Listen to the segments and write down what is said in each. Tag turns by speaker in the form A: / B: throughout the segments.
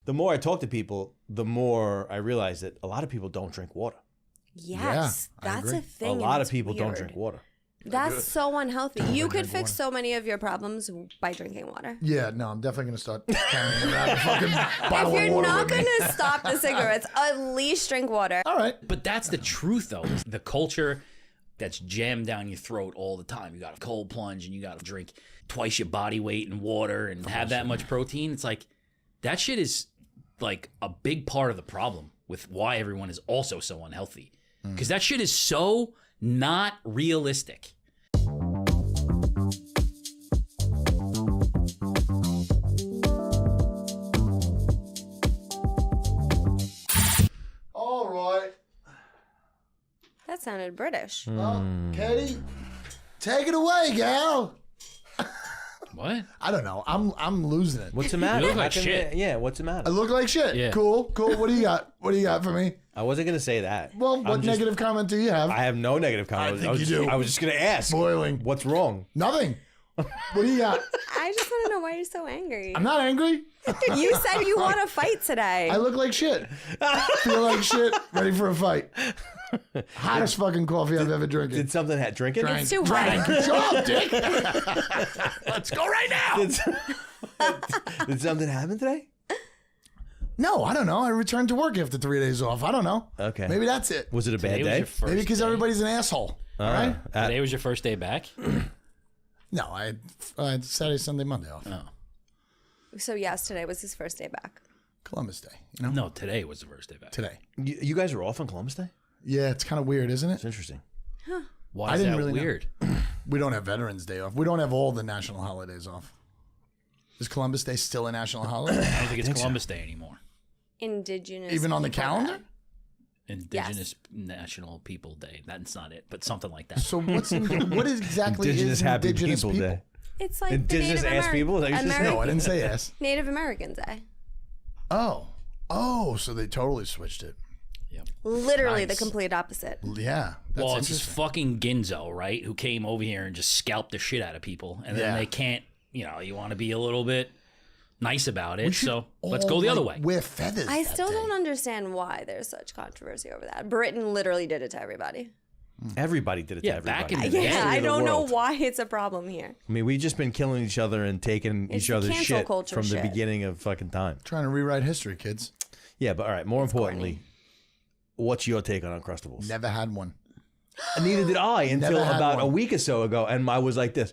A: the more I talk to people, the more I realize that a lot of people don't drink water.
B: Yes,
C: Yeah,
B: that's a thing.
A: A
B: and
A: lot of
B: it's
A: people don't
B: weird.
A: drink water.
B: That's so unhealthy. You could fix
C: water.
B: so many of your problems by drinking water.
C: Yeah, no, I'm definitely going to start carrying around a fucking bottle
B: If
C: of
B: you're
C: water
B: not
C: with me.
B: going to stop the cigarettes, at least drink water.
C: All right.
D: But that's the truth, though. The culture that's jammed down your throat all the time. You got a cold plunge and you got to drink twice your body weight in water and have that much protein. It's like that shit is like a big part of the problem with why everyone is also so unhealthy. Because that shit is so not realistic.
C: All right.
B: That sounded British.
C: Well, Katie, take it away, gal.
D: What?
C: I don't know. I'm losing it.
A: What's the matter?
D: You look like
A: How come-
D: shit.
A: Yeah, what's the
C: I
A: matter?
C: look like shit.
D: Yeah.
C: Cool. What do you got? What do you got for me?
A: I wasn't going to say that.
C: Well, what negative comment do you have?
A: I have no negative comment.
C: think
A: was
C: you
A: just,
C: do.
A: I was just going to ask.
C: Boiling.
A: What's wrong?
C: Nothing. What do you got?
B: I just want to know why you're so angry.
C: I'm not angry.
B: You said you want to fight today.
C: I look like shit. Feel like shit. Ready for a fight. Hottest fucking coffee I've ever drinking.
A: Did something drink it?
B: It's too hot.
C: Good job, Dick.
D: Let's go right now.
A: Did something happen today?
C: No, I don't know. I returned to work after 3 days off. I don't know.
A: Okay.
C: Maybe that's it.
A: Was it a bad
D: Today was
A: day?
D: your first
C: Maybe because
D: day.
C: everybody's an asshole. All right.
D: Today was your first day back?
C: No, I had Saturday, Sunday, Monday off.
D: Oh.
B: So yes, today was his first day back.
C: Columbus Day, you know?
D: No, today was the first day back.
C: Today.
A: You guys are off on Columbus Day?
C: Yeah, it's kind of weird, isn't
A: It's
C: it?
A: interesting.
D: Why
C: I
D: is
C: didn't
D: that
C: really know.
D: weird?
C: We don't have Veterans Day off. We don't have all the national holidays off. Is Columbus Day still a national holiday?
D: I don't think it's Columbus Day anymore.
B: Indigenous.
C: Even on the
B: people
C: calendar?
B: day.
D: Indigenous National People Day. That's not it, but something like that.
C: So what exactly
A: Indigenous
C: is
A: Happy
C: Indigenous
A: People Day.
B: It's like
A: Indigenous
B: the Native
A: ass people? Is that what you said?
C: No, I didn't say yes.
B: Native American Day.
C: Oh, so they totally switched it.
B: Literally
C: Nice.
B: the complete opposite.
C: Yeah, that's
D: Well, it's this
C: interesting.
D: fucking Ginzo, right? Who came over here and just scalped the shit out of people. And then
C: Yeah.
D: they can't, you want to be a little bit nice about
C: We
D: it.
C: should
D: So let's
C: all,
D: go the other
C: like,
D: way.
C: Wear feathers.
B: I
C: that
B: still
C: day.
B: don't understand why there's such controversy over that. Britain literally did it to everybody.
A: Everybody did it to
D: Yeah,
A: everybody.
D: back in the day.
B: Yeah,
A: History
B: I
A: of the
B: don't know
A: world.
B: why it's a problem here.
A: I mean, we've just been killing each other and taking
B: It's
A: each
B: the
A: other's
B: cancel
A: shit
B: culture
A: from the
B: shit.
A: beginning of fucking time.
C: Trying to rewrite history, kids.
A: Yeah, but all right, more importantly, what's your take on Uncrustables?
C: Never had one.
A: And neither did I until
C: Never had
A: about
C: one.
A: a week or so ago, and I was like this.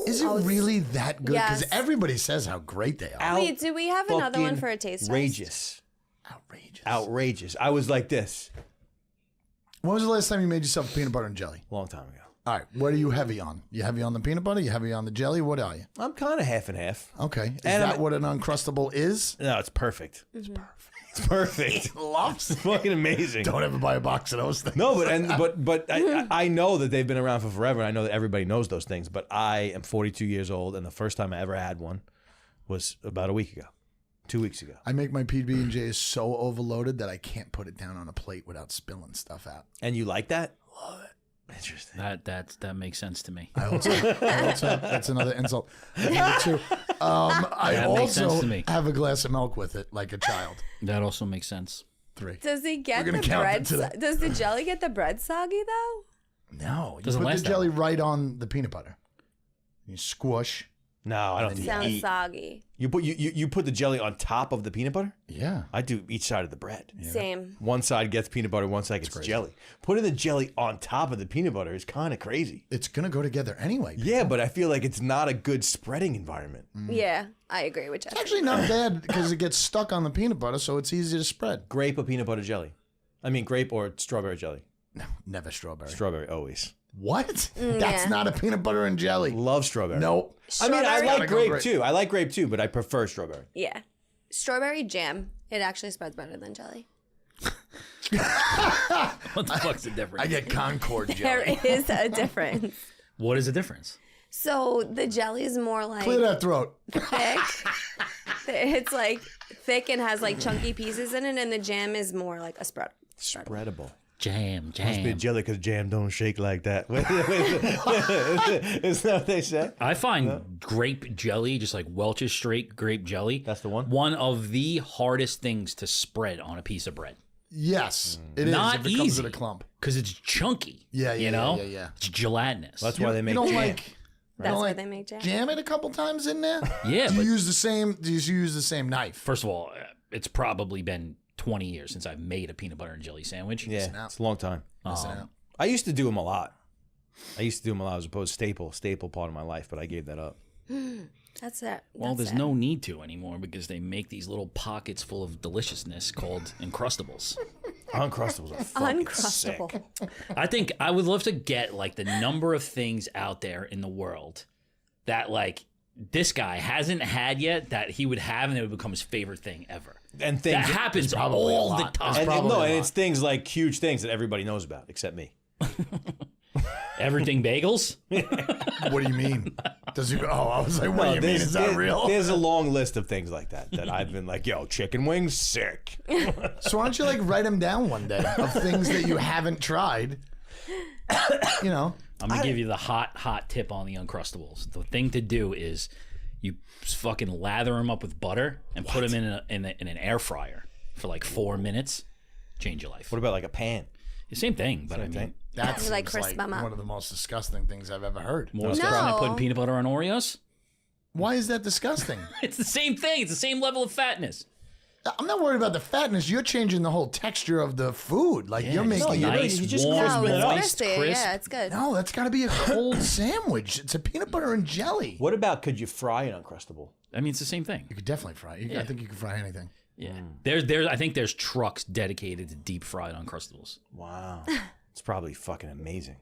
C: Is it really that good? Because
B: Yes.
C: everybody says how great they are.
B: Wait, do we have another one
A: Fucking
B: for a taste test?
A: outrageous.
C: Outrageous.
A: Outrageous. I was like this
C: When was the last time you made yourself peanut butter and jelly?
A: a long time ago.
C: All right, what are you heavy on? You heavy on the peanut butter? You heavy on the jelly? What are you?
A: I'm kind of half and half.
C: Okay. Is
A: And
C: that
A: I'm-
C: what an Uncrustable is?
A: No, it's perfect. It's perfect. It's perfect.
C: Loves.
A: It's fucking amazing.
C: Don't ever buy a box of those things.
A: No, but I know that they've been around for forever. And I know that everybody knows those things. But I am 42 years old, and the first time I ever had one was about a week ago, 2 weeks ago.
C: I make my PB&J so overloaded that I can't put it down on a plate without spilling stuff out.
A: And you like that? Love it. Interesting.
D: That makes sense to me.
C: I also that's another insult. Number two, I
D: That makes sense
C: also
D: to me.
C: have a glass of milk with it like a child.
D: That also makes sense.
C: 3.
B: Does it get
C: We're
B: the
C: gonna count
B: bread?
C: it today.
B: Does the jelly get the bread soggy though?
C: No, you
D: Doesn't
C: put the
D: last that
C: jelly
D: long.
C: right on the peanut butter. You squish.
A: No, I don't do that.
B: Sounds soggy.
A: You put the jelly on top of the peanut butter?
C: Yeah.
A: I do each side of the bread.
B: Same.
A: One side gets peanut butter, one side gets jelly. Putting the jelly on top of the peanut butter is kind of crazy.
C: It's going to go together anyway.
A: Yeah, but I feel like it's not a good spreading environment.
B: Yeah, I agree with
C: It's
B: Jeff.
C: actually not bad because it gets stuck on the peanut butter, so it's easy to spread.
A: Grape or peanut butter jelly? I mean, grape or strawberry jelly?
C: No, never strawberry.
A: Strawberry, always.
C: What? That's not a peanut butter and jelly.
A: Love strawberry.
C: Nope.
A: I mean, I
B: Strawberry-
A: like
C: Gotta go
A: grape
C: grape.
A: too. I like grape too, but I prefer strawberry.
B: Yeah. Strawberry jam. It actually spreads better than jelly.
D: What the fuck's the difference?
C: I get Concord
B: There
C: jelly.
B: is a difference.
D: What is the difference?
B: So the jelly is more like
C: Clear that throat.
B: thick. It's like thick and has like chunky pieces in it, and the jam is more like a spread.
A: Spreadable.
D: Jam,
A: Must be
D: jam.
A: jelly because jam don't shake like that. Isn't that what they say?
D: I find grape jelly, just like Welch's straight grape jelly.
A: That's the one?
D: One of the hardest things to spread on a piece of bread.
C: Yes, it is.
D: Not
C: If it comes
D: easy.
C: in a clump.
D: Because it's chunky.
C: Yeah,
D: You know?
C: yeah.
D: It's gelatinous.
A: That's why they make
C: you don't
A: jam.
C: like.
B: That's
C: don't
B: why
C: like
B: they make jam.
C: Jam it a couple times in there.
D: Yeah,
C: Do
D: but
C: you use the same? Do you use the same knife?
D: first of all, it's probably been 20 years since I've made a peanut butter and jelly sandwich.
A: Yeah,
C: out.
A: it's a long time.
C: Missing out.
A: I used to do them a lot. As opposed to staple part of my life, but I gave that up.
B: That's it.
D: Well,
B: That's
D: there's no need to anymore because they make these little pockets full of deliciousness called Uncrustables.
A: Uncrustables are fucking sick.
B: Uncrustable.
D: I think I would love to get like the number of things out there in the world that like this guy hasn't had yet that he would have and it would become his favorite thing ever.
A: And
D: That
A: things
D: happens
C: probably a
D: all the
C: lot.
D: time.
A: and
C: probably a
A: it's
C: lot.
A: things like huge things that everybody knows about except me.
D: Everything bagels?
C: What do you mean? Does he? Oh, I was like, what do you mean? Is that real?
A: There's a long list of things like that I've been like, yo, chicken wings, sick.
C: So why don't you like write them down one day of things that you haven't tried? You know,
D: I'm gonna give you the hot tip on the Uncrustables. The thing to do is you fucking lather them up with butter and put them in an air fryer for like 4 minutes. Change your life.
A: What about like a pan?
D: The same thing, but I mean,
A: thing?
C: that's
B: like
C: like
B: crisp them up.
C: one of the most disgusting things I've ever heard.
D: more disgusting than putting peanut butter on Oreos.
C: Why is that disgusting?
D: It's the same thing. It's the same level of fatness.
C: I'm not worried about the fatness. You're changing the whole texture of the food. Like you're
D: just
C: making
D: like
C: it.
D: nice,
A: you just
D: warm,
B: No, it's
D: moist,
B: crispy.
D: crisp.
B: Yeah, it's good.
C: No, that's got to be a cold sandwich. It's a peanut butter and jelly.
A: What about could you fry an Uncrustable?
D: I mean, it's the same thing.
C: You could definitely fry it. I think you could fry anything.
D: Yeah. There's I think there's trucks dedicated to deep fried Uncrustables.
A: Wow. It's probably fucking amazing.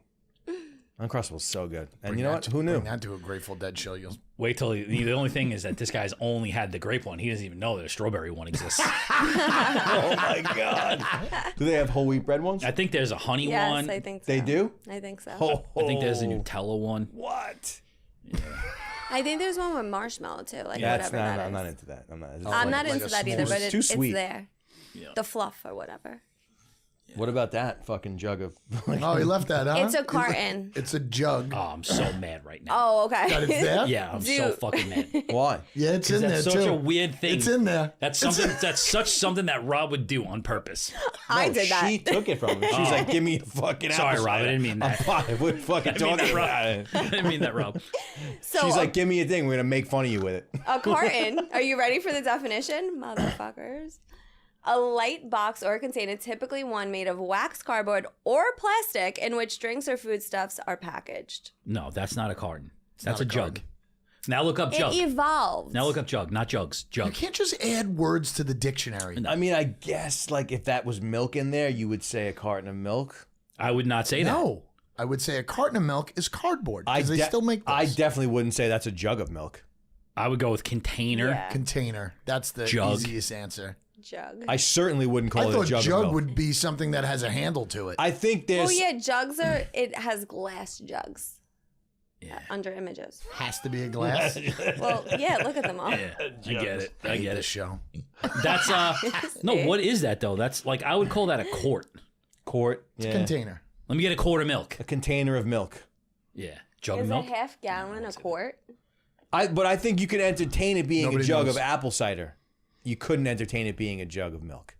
A: Uncrustable's so good. And you know what? Who knew?
C: Bring that to a Grateful Dead show. You'll
D: Wait till the only thing is that this guy's only had the grape one. He doesn't even know that a strawberry one exists.
A: Oh my God. Do they have whole wheat bread ones?
D: I think there's a honey
B: Yes,
D: one.
B: I think so.
A: They do?
B: I think so.
A: Oh,
D: I think there's a Nutella one.
A: What?
B: I think there's one with marshmallow too, like
A: Yeah,
B: whatever that is.
A: I'm not into that. I'm not.
B: I'm not
C: like
B: into
C: a
B: that either,
C: smooth-
B: but
A: Too
B: it's
A: sweet.
B: there. The fluff or whatever.
A: What about that fucking jug of?
C: Oh, he left that, huh?
B: It's a carton.
C: It's a jug.
D: Oh, I'm so mad right now.
B: Oh, okay.
C: That it's there?
D: Yeah, I'm so
B: Dude.
D: fucking mad.
A: Why?
C: Yeah, it's in there
D: That's
C: too.
D: such a weird thing.
C: It's in there.
D: That's something. That's something that Rob would do on purpose.
B: I did that.
A: She took it from him. She's like, "Give me a fucking."
D: Sorry,
A: apple
D: Rob, I
A: cider."
D: didn't mean that.
A: I'm fine. We're fucking
D: I didn't mean
A: talking
D: that, Rob.
A: about it.
D: I didn't mean that, Rob.
B: So
A: She's like, "Give me a thing. We're gonna make fun of you with it."
B: a carton. Are you ready for the definition, motherfuckers? A light box or container, typically one made of wax, cardboard, or plastic, in which drinks or foodstuffs are packaged.
D: No, that's not a carton. That's
C: not
D: a
C: a
D: jug.
C: carton.
D: Now look up jug.
B: It evolved.
D: Now look up jug, not jugs.
C: You
D: Jug.
C: can't just add words to the dictionary.
A: I mean, I guess like if that was milk in there, you would say a carton of milk.
D: I would not say that.
C: No, I would say a carton of milk is cardboard
A: I
C: because they
A: de-
C: still make those.
A: I definitely wouldn't say that's a jug of milk.
D: I would go with container.
B: Yeah.
C: Container. That's the
D: Jug.
C: easiest answer.
B: Jug.
A: I certainly wouldn't call
C: I
A: it a
C: thought
A: jug,
C: jug
A: of milk.
C: would be something that has a handle to it.
A: I think there's.
B: Oh yeah, jugs are. It has glass jugs.
D: Yeah.
B: Under images.
C: Has to be a glass.
B: Well, yeah. Look at them all.
D: Yeah, I get it. I
C: hate
D: get
C: this
D: it.
C: show.
D: That's no. What is that though? That's like I would call that a quart.
A: quart. Yeah.
C: Container.
D: Let me get a quart of milk.
A: A container of milk.
D: Yeah, jug
B: Is
D: of
B: a
D: milk.
B: half gallon a quart?
A: But I think you could entertain it being
C: Nobody
A: a jug
C: knows.
A: of apple cider. You couldn't entertain it being a jug of milk.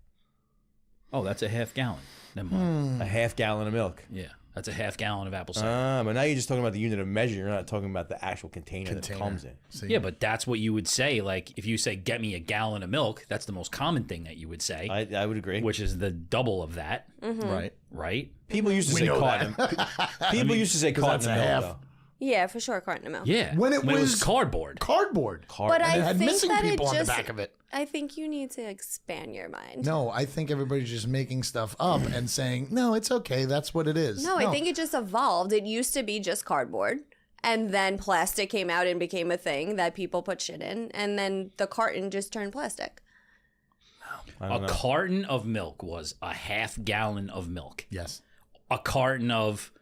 D: Oh, that's a half gallon. Never mind.
A: A half gallon of milk.
D: Yeah, that's a half gallon of apple cider.
A: But now you're just talking about the unit of measure. You're not talking about the actual container that it comes in.
C: See?
D: Yeah, but that's what you would say. Like if you say, "Get me a gallon of milk," that's the most common thing that you would say,
A: I would agree.
D: which is the double of that,
C: Right.
D: right?
A: People used to
C: We
A: say
C: know
A: carton. People used to say carton
C: that's
A: of
C: a
A: milk,
C: half.
A: though.
B: Yeah, for sure, carton of milk.
D: Yeah.
C: When it
D: was
C: was-
D: cardboard.
C: Cardboard.
B: But
C: And it
B: I
C: had
B: think
C: missing
B: that
C: people
B: it
C: on the
B: just.
C: back of it.
B: I think you need to expand your mind.
C: No, I think everybody's just making stuff up and saying, no, it's okay. That's what it is.
B: No, I think it just evolved. It used to be just cardboard. And then plastic came out and became a thing that people put shit in. And then the carton just turned plastic.
A: I
D: A
A: don't know.
D: carton of milk was a half gallon of milk.
C: Yes.
D: A carton of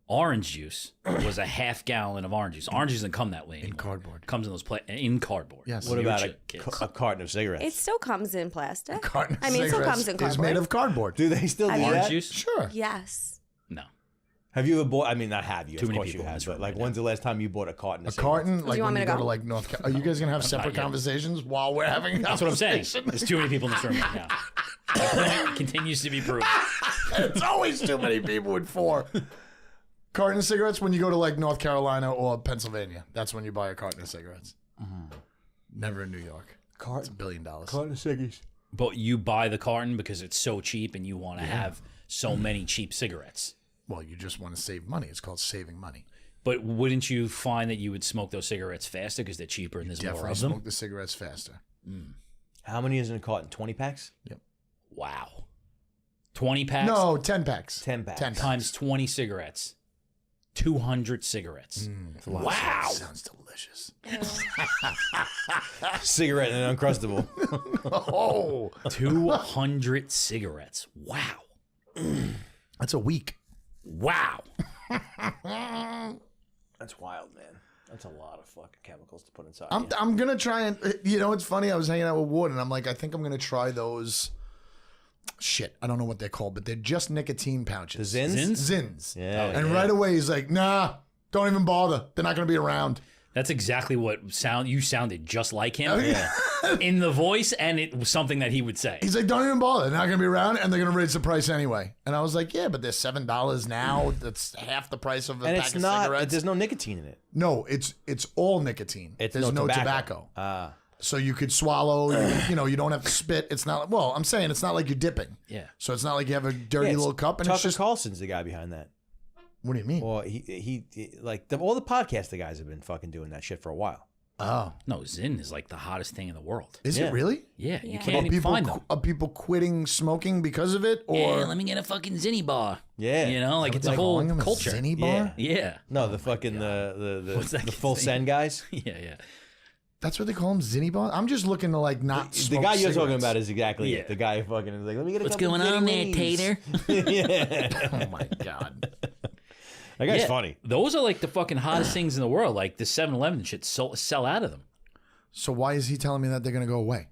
D: orange juice was a half gallon of orange juice. Orange juice doesn't come that way anymore.
C: In cardboard.
D: Comes in those in cardboard.
C: Yes.
A: What
D: You
A: about
D: kids.
A: a carton of cigarettes?
B: It still comes in plastic.
C: Carton of
B: I mean, it still
C: cigarettes
B: comes in
C: is
B: cardboard.
C: made of cardboard.
A: Do they still do
B: Have you-
D: Orange
A: that?
D: juice?
C: Sure.
B: Yes.
D: No.
A: Have you ever bought? I mean, not have you.
D: Too
A: of
D: many
A: course
D: people
A: you
D: in
A: have.
D: this
A: But
D: room
A: like,
D: right
A: when's the last time you bought a carton?
C: A
A: Of
C: carton, like
B: you want
C: when
B: me
C: you
B: to
C: go
B: go?
C: to like North Carolina. Are you guys going to have separate
D: yet.
C: conversations while we're having a
D: That's what I'm saying.
C: conversation?
D: There's too many people in this room right now. My point continues to be proven.
C: It's always too many people with 4. Carton of cigarettes when you go to like North Carolina or Pennsylvania. That's when you buy a carton of cigarettes. Never in New York. It's
A: Carton,
C: $1 billion.
A: carton of ciggies.
D: But you buy the carton because it's so cheap and you want to have so many cheap cigarettes.
C: Well, you just want to save money. It's called saving money.
D: But wouldn't you find that you would smoke those cigarettes faster because they're cheaper and there's more
C: Definitely
D: of them?
C: smoke the cigarettes faster.
A: How many is in a carton? 20 packs?
D: Wow. 20 packs
C: No, 10 packs.
A: 10 packs.
C: 10
D: times 20 cigarettes. 200 cigarettes. Wow.
C: Sounds delicious.
A: Cigarette and an Uncrustable.
C: Oh,
D: 200 cigarettes. Wow.
C: that's a week.
D: Wow.
A: That's wild, man. That's a lot of fucking chemicals to put inside.
C: I'm going to try and, you know, it's funny. I was hanging out with Ward and I'm like, I think I'm going to try those. Shit, I don't know what they're called, but they're just nicotine pouches.
A: The Zins?
C: Zins.
A: Yeah.
C: And right away he's like, nah, don't even bother. They're not going to be around.
D: That's exactly what you sounded just like him in the voice, and it was something that he would say.
C: He's like, don't even bother. They're not going to be around and they're going to raise the price anyway. And I was like, yeah, but they're $7 now. That's half the price of a
A: And
C: pack
A: it's
C: of
A: not,
C: cigarettes.
A: there's no nicotine in it.
C: No, it's all nicotine.
A: It's
C: There's no tobacco. So you could swallow, you know, you don't have to spit. It's not, well, I'm saying it's not like you're dipping.
D: Yeah.
C: So it's not like you have a dirty little cup and
A: Tucker
C: it's just,
A: Carlson's the guy behind that.
C: what do you mean?
A: Or he like all the podcast the guys have been fucking doing that shit for a while.
C: Oh,
D: No, Zyn is like the hottest thing in the world.
C: is
A: Yeah.
C: it really?
D: Yeah, you
B: Yeah.
D: can't
C: Are
D: even
C: people,
D: find them.
C: are people quitting smoking because of it? Or
D: Yeah, let me get a fucking Zinny bar.
A: Yeah.
D: You know, like it's a
C: Like
D: whole
C: calling them a
D: culture.
C: Zinni bar?
A: Yeah.
D: Yeah.
A: No, the fucking
D: What's that
A: the full
D: thing?
A: send guys.
D: Yeah.
C: That's what they call them, Zinni bar? I'm just looking to like not
A: The
C: smoke
A: guy you're talking
C: cigarettes.
A: about is exactly
D: Yeah.
A: it. The guy fucking is like, let me get a
D: What's
A: couple
D: going on there,
A: Zinni
D: Tater?
A: wings. Yeah.
C: Oh my God.
A: That guy's
D: Yeah.
A: funny.
D: Those are like the fucking hottest things in the world. Like the 7-Eleven shit sell out of them.
C: So why is he telling me that they're going to go away?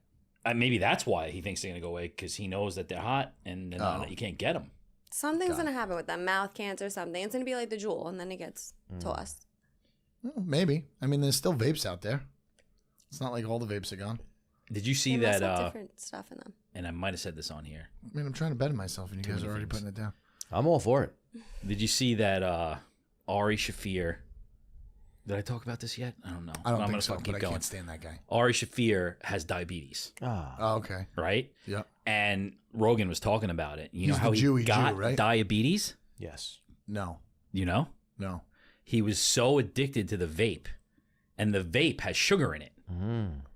D: Maybe that's why he thinks they're gonna go away, because he knows that they're hot and they're not, you can't get them.
B: Something's going to happen with them. Mouth cancer or something. It's going to be like the Juul, and then it gets tossed.
C: Well, maybe. I mean, there's still vapes out there. It's not like all the vapes are gone.
D: Did you see
B: They must
D: that?
B: have different stuff in them.
D: And I might have said this on here.
C: I mean, I'm trying to better myself, and you guys are already putting it down.
A: I'm all for it.
D: Did you see that Ari Shafir? Did I talk about this yet? I don't know.
C: I don't
D: I'm
C: think
D: gonna
C: so,
D: fucking
C: but I
D: keep going.
C: can't stand that guy.
D: Ari Shafir has diabetes,
A: Ah.
C: Oh, okay.
D: right?
C: Yeah.
D: And Rogan was talking about it. You know
C: He's
D: how
C: the
D: he
C: Jewy
D: got
C: Jew, right?
D: diabetes?
A: Yes.
C: No.
D: You know?
C: No.
D: He was so addicted to the vape, and the vape has sugar in it.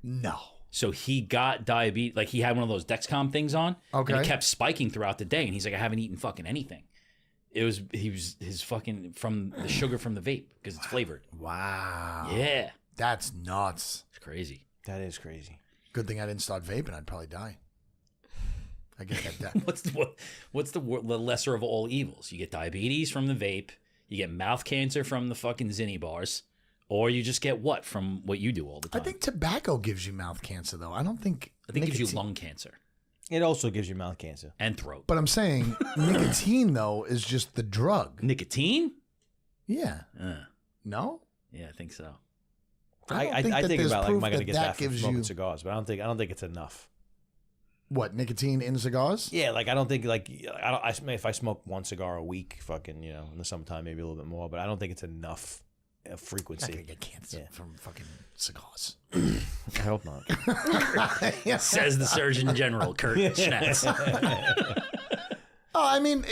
C: No.
D: So he got diabetes. Like he had one of those Dexcom things on, and
C: Okay.
D: it kept spiking throughout the day. And he's like, I haven't eaten fucking anything. He was his fucking from the sugar from the vape because it's flavored.
C: Wow.
D: Yeah,
C: That's nuts.
D: it's crazy.
A: That is crazy.
C: Good thing I didn't start vaping. I'd probably die. I get that.
D: What's the lesser of all evils? You get diabetes from the vape. You get mouth cancer from the fucking Zinni bars, or you just get what from what you do all the
C: I
D: time.
C: think tobacco gives you mouth cancer, though. I don't think.
D: I think it gives you
C: nicotine-
D: lung cancer
A: It also gives you mouth cancer.
D: and throat.
C: But I'm saying nicotine, though, is just the drug.
D: Nicotine?
C: Yeah.
D: Uh,
C: No?
D: yeah, I think so.
C: I don't
A: I
C: think that
A: think
C: there's
A: about like,
C: proof
A: am I going to
C: that
A: get
C: that
A: that from
C: gives
A: smoking
C: you-
A: cigars? But I don't think it's enough.
C: What, nicotine in cigars?
A: Yeah, like I don't think like if I smoke one cigar a week, fucking in the summertime maybe a little bit more, but I don't think it's enough
C: Not gonna
A: frequency.
C: get cancer from fucking cigars.
A: I hope not.
D: Says the Surgeon General, Kurt Schnatz.
C: Oh, I mean,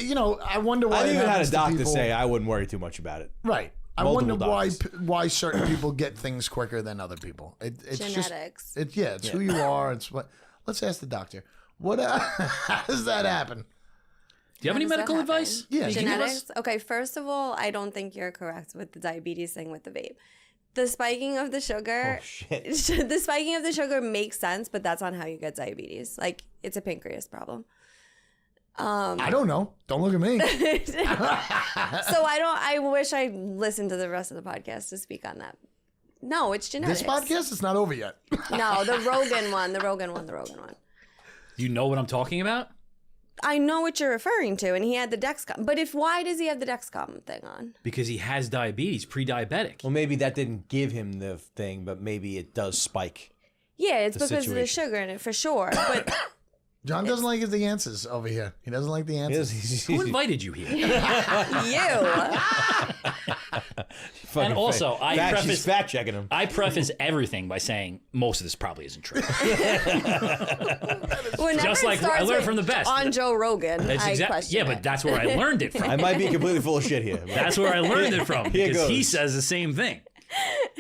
C: I wonder why.
A: I've
C: it
A: even had a
C: happens to
A: doctor
C: people.
A: say I wouldn't worry too much about it.
C: Right. I
A: Multiple
C: wonder
A: doctors.
C: why certain people get things quicker than other people. It's
B: Genetics.
C: Just, it's who you are. It's what. Let's ask the doctor. What? How does that happen?
D: Do you have any
B: How does that
D: medical
B: happen?
D: advice?
C: Yeah,
D: You can give us?
B: Genetics. Okay, first of all, I don't think you're correct with the diabetes thing with the vape. The spiking of the sugar,
A: Oh shit.
B: the spiking of the sugar makes sense, but that's not how you get diabetes. Like it's a pancreas problem.
C: I don't know. Don't look at me.
B: So I wish I listened to the rest of the podcast to speak on that. No, it's genetics.
C: This podcast is not over yet.
B: No, the Rogan one.
D: You know what I'm talking about?
B: I know what you're referring to, and he had the Dexcom. But why does he have the Dexcom thing on?
D: Because he has diabetes, pre-diabetic.
A: Well, maybe that didn't give him the thing, but maybe it does spike.
B: Yeah, it's because
A: situation.
B: of the sugar in it for sure. But
C: John doesn't like the answers over here. He doesn't like the answers.
D: Who invited you here?
B: you.
D: And also,
A: she's fact checking him.
D: I preface everything by saying most of this probably isn't true. Just like I learned from the best.
B: On Joe Rogan,
D: but that's where I learned it from.
A: I might be completely full of shit here.
D: That's where I learned it from because he
A: goes.
D: says the same thing.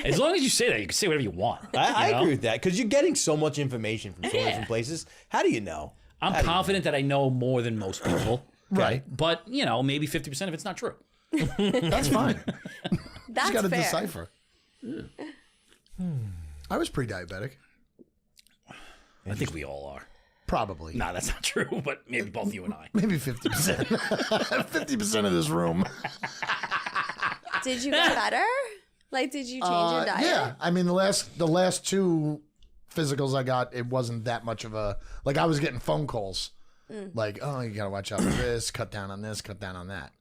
D: As long as you say that, you can say whatever you want.
A: I agree with that because you're getting so much information from so many different places. How do you know?
D: I'm confident that I know more than most people.
C: Right.
D: But, maybe 50% of it's not true.
C: That's fine.
B: That's
C: Just got to
B: fair.
C: decipher. I was pre-diabetic.
D: I think we all are.
C: Probably.
D: Nah, that's not true, but maybe both you and I.
C: Maybe 50%. 50% of this room.
B: Did you get better? Like, did you change your diet?
C: Yeah. I mean, the last two physicals I got, it wasn't that much of a... Like, I was getting phone calls. Like, oh, you got to watch out for this, cut down on this, cut down on that.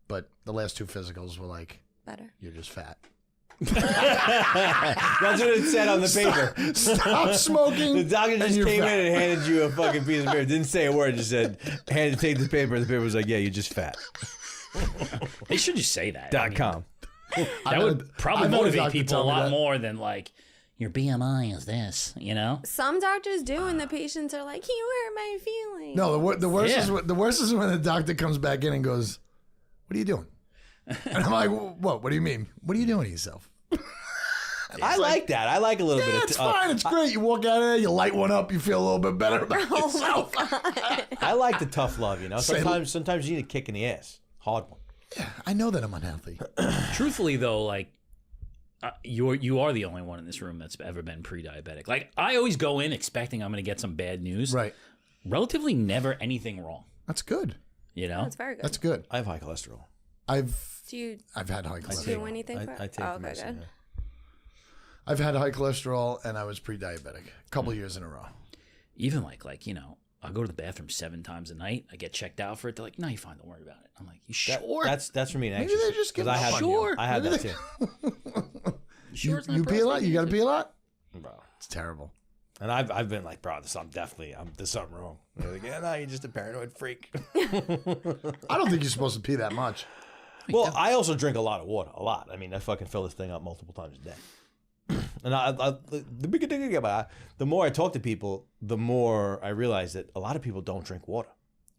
C: But the last two physicals were like...
B: Better.
C: You're just fat.
A: That's what it said on the paper.
C: Stop smoking.
A: The doctor
C: and
A: just
C: you're
A: came
C: fat.
A: in and handed you a fucking piece of paper. Didn't say a word. Just said, take the paper. The paper was like, yeah, you're just fat.
D: They should just say that.
A: .com.
D: That would probably
C: I've had a
D: motivate
C: doctor
D: people a
C: tell me
D: lot
C: that.
D: more than like, your BMI is this,
B: Some doctors do, and the patients are like, "You hurt my feelings."
C: No, the worst
D: Yeah.
C: is the worst is when the doctor comes back in and goes, "What are you doing?" And I'm like, "What? What do you mean? What are you doing to yourself?"
A: I like that. I like a little bit
C: Yeah,
A: of...
C: it's fine. It's great. You walk out of there, you light one up, you feel a little bit better about yourself.
A: I like the tough love, Sometimes you need a kick in the ass. Hard one.
C: I know that I'm unhealthy.
D: Truthfully, though, like, you are the only one in this room that's ever been pre-diabetic. Like, I always go in expecting I'm going to get some bad news.
C: Right.
D: Relatively never anything wrong.
C: That's good.
B: That's very good.
C: That's good.
A: I have high cholesterol.
C: I've
B: do
C: had high cholesterol.
B: you do anything for
A: I
B: it?
A: take
B: Oh, okay,
A: medicine,
B: good.
C: I've had high cholesterol and I was pre-diabetic a couple years in a row.
D: Even like I go to the bathroom 7 times a night. I get checked out for it. They're like, no, you're fine. Don't worry about it. I'm like, you sure?
A: That's for me an
C: Maybe
A: exercise.
C: they just give
A: 'Cause I
C: up
A: had
C: on
D: Sure.
A: I had that too.
D: Sure it's not
C: You pee a lot? You got to pee a lot?
A: Bro.
C: It's terrible.
A: And I've been like, bro, there's something wrong. They're like, yeah, no, you're just a paranoid freak.
C: I don't think you're supposed to pee that much.
A: Well, I also drink a lot of water, a lot. I mean, I fucking fill this thing up multiple times a day. And the bigger thing about it, the more I talk to people, the more I realize that a lot of people don't drink water.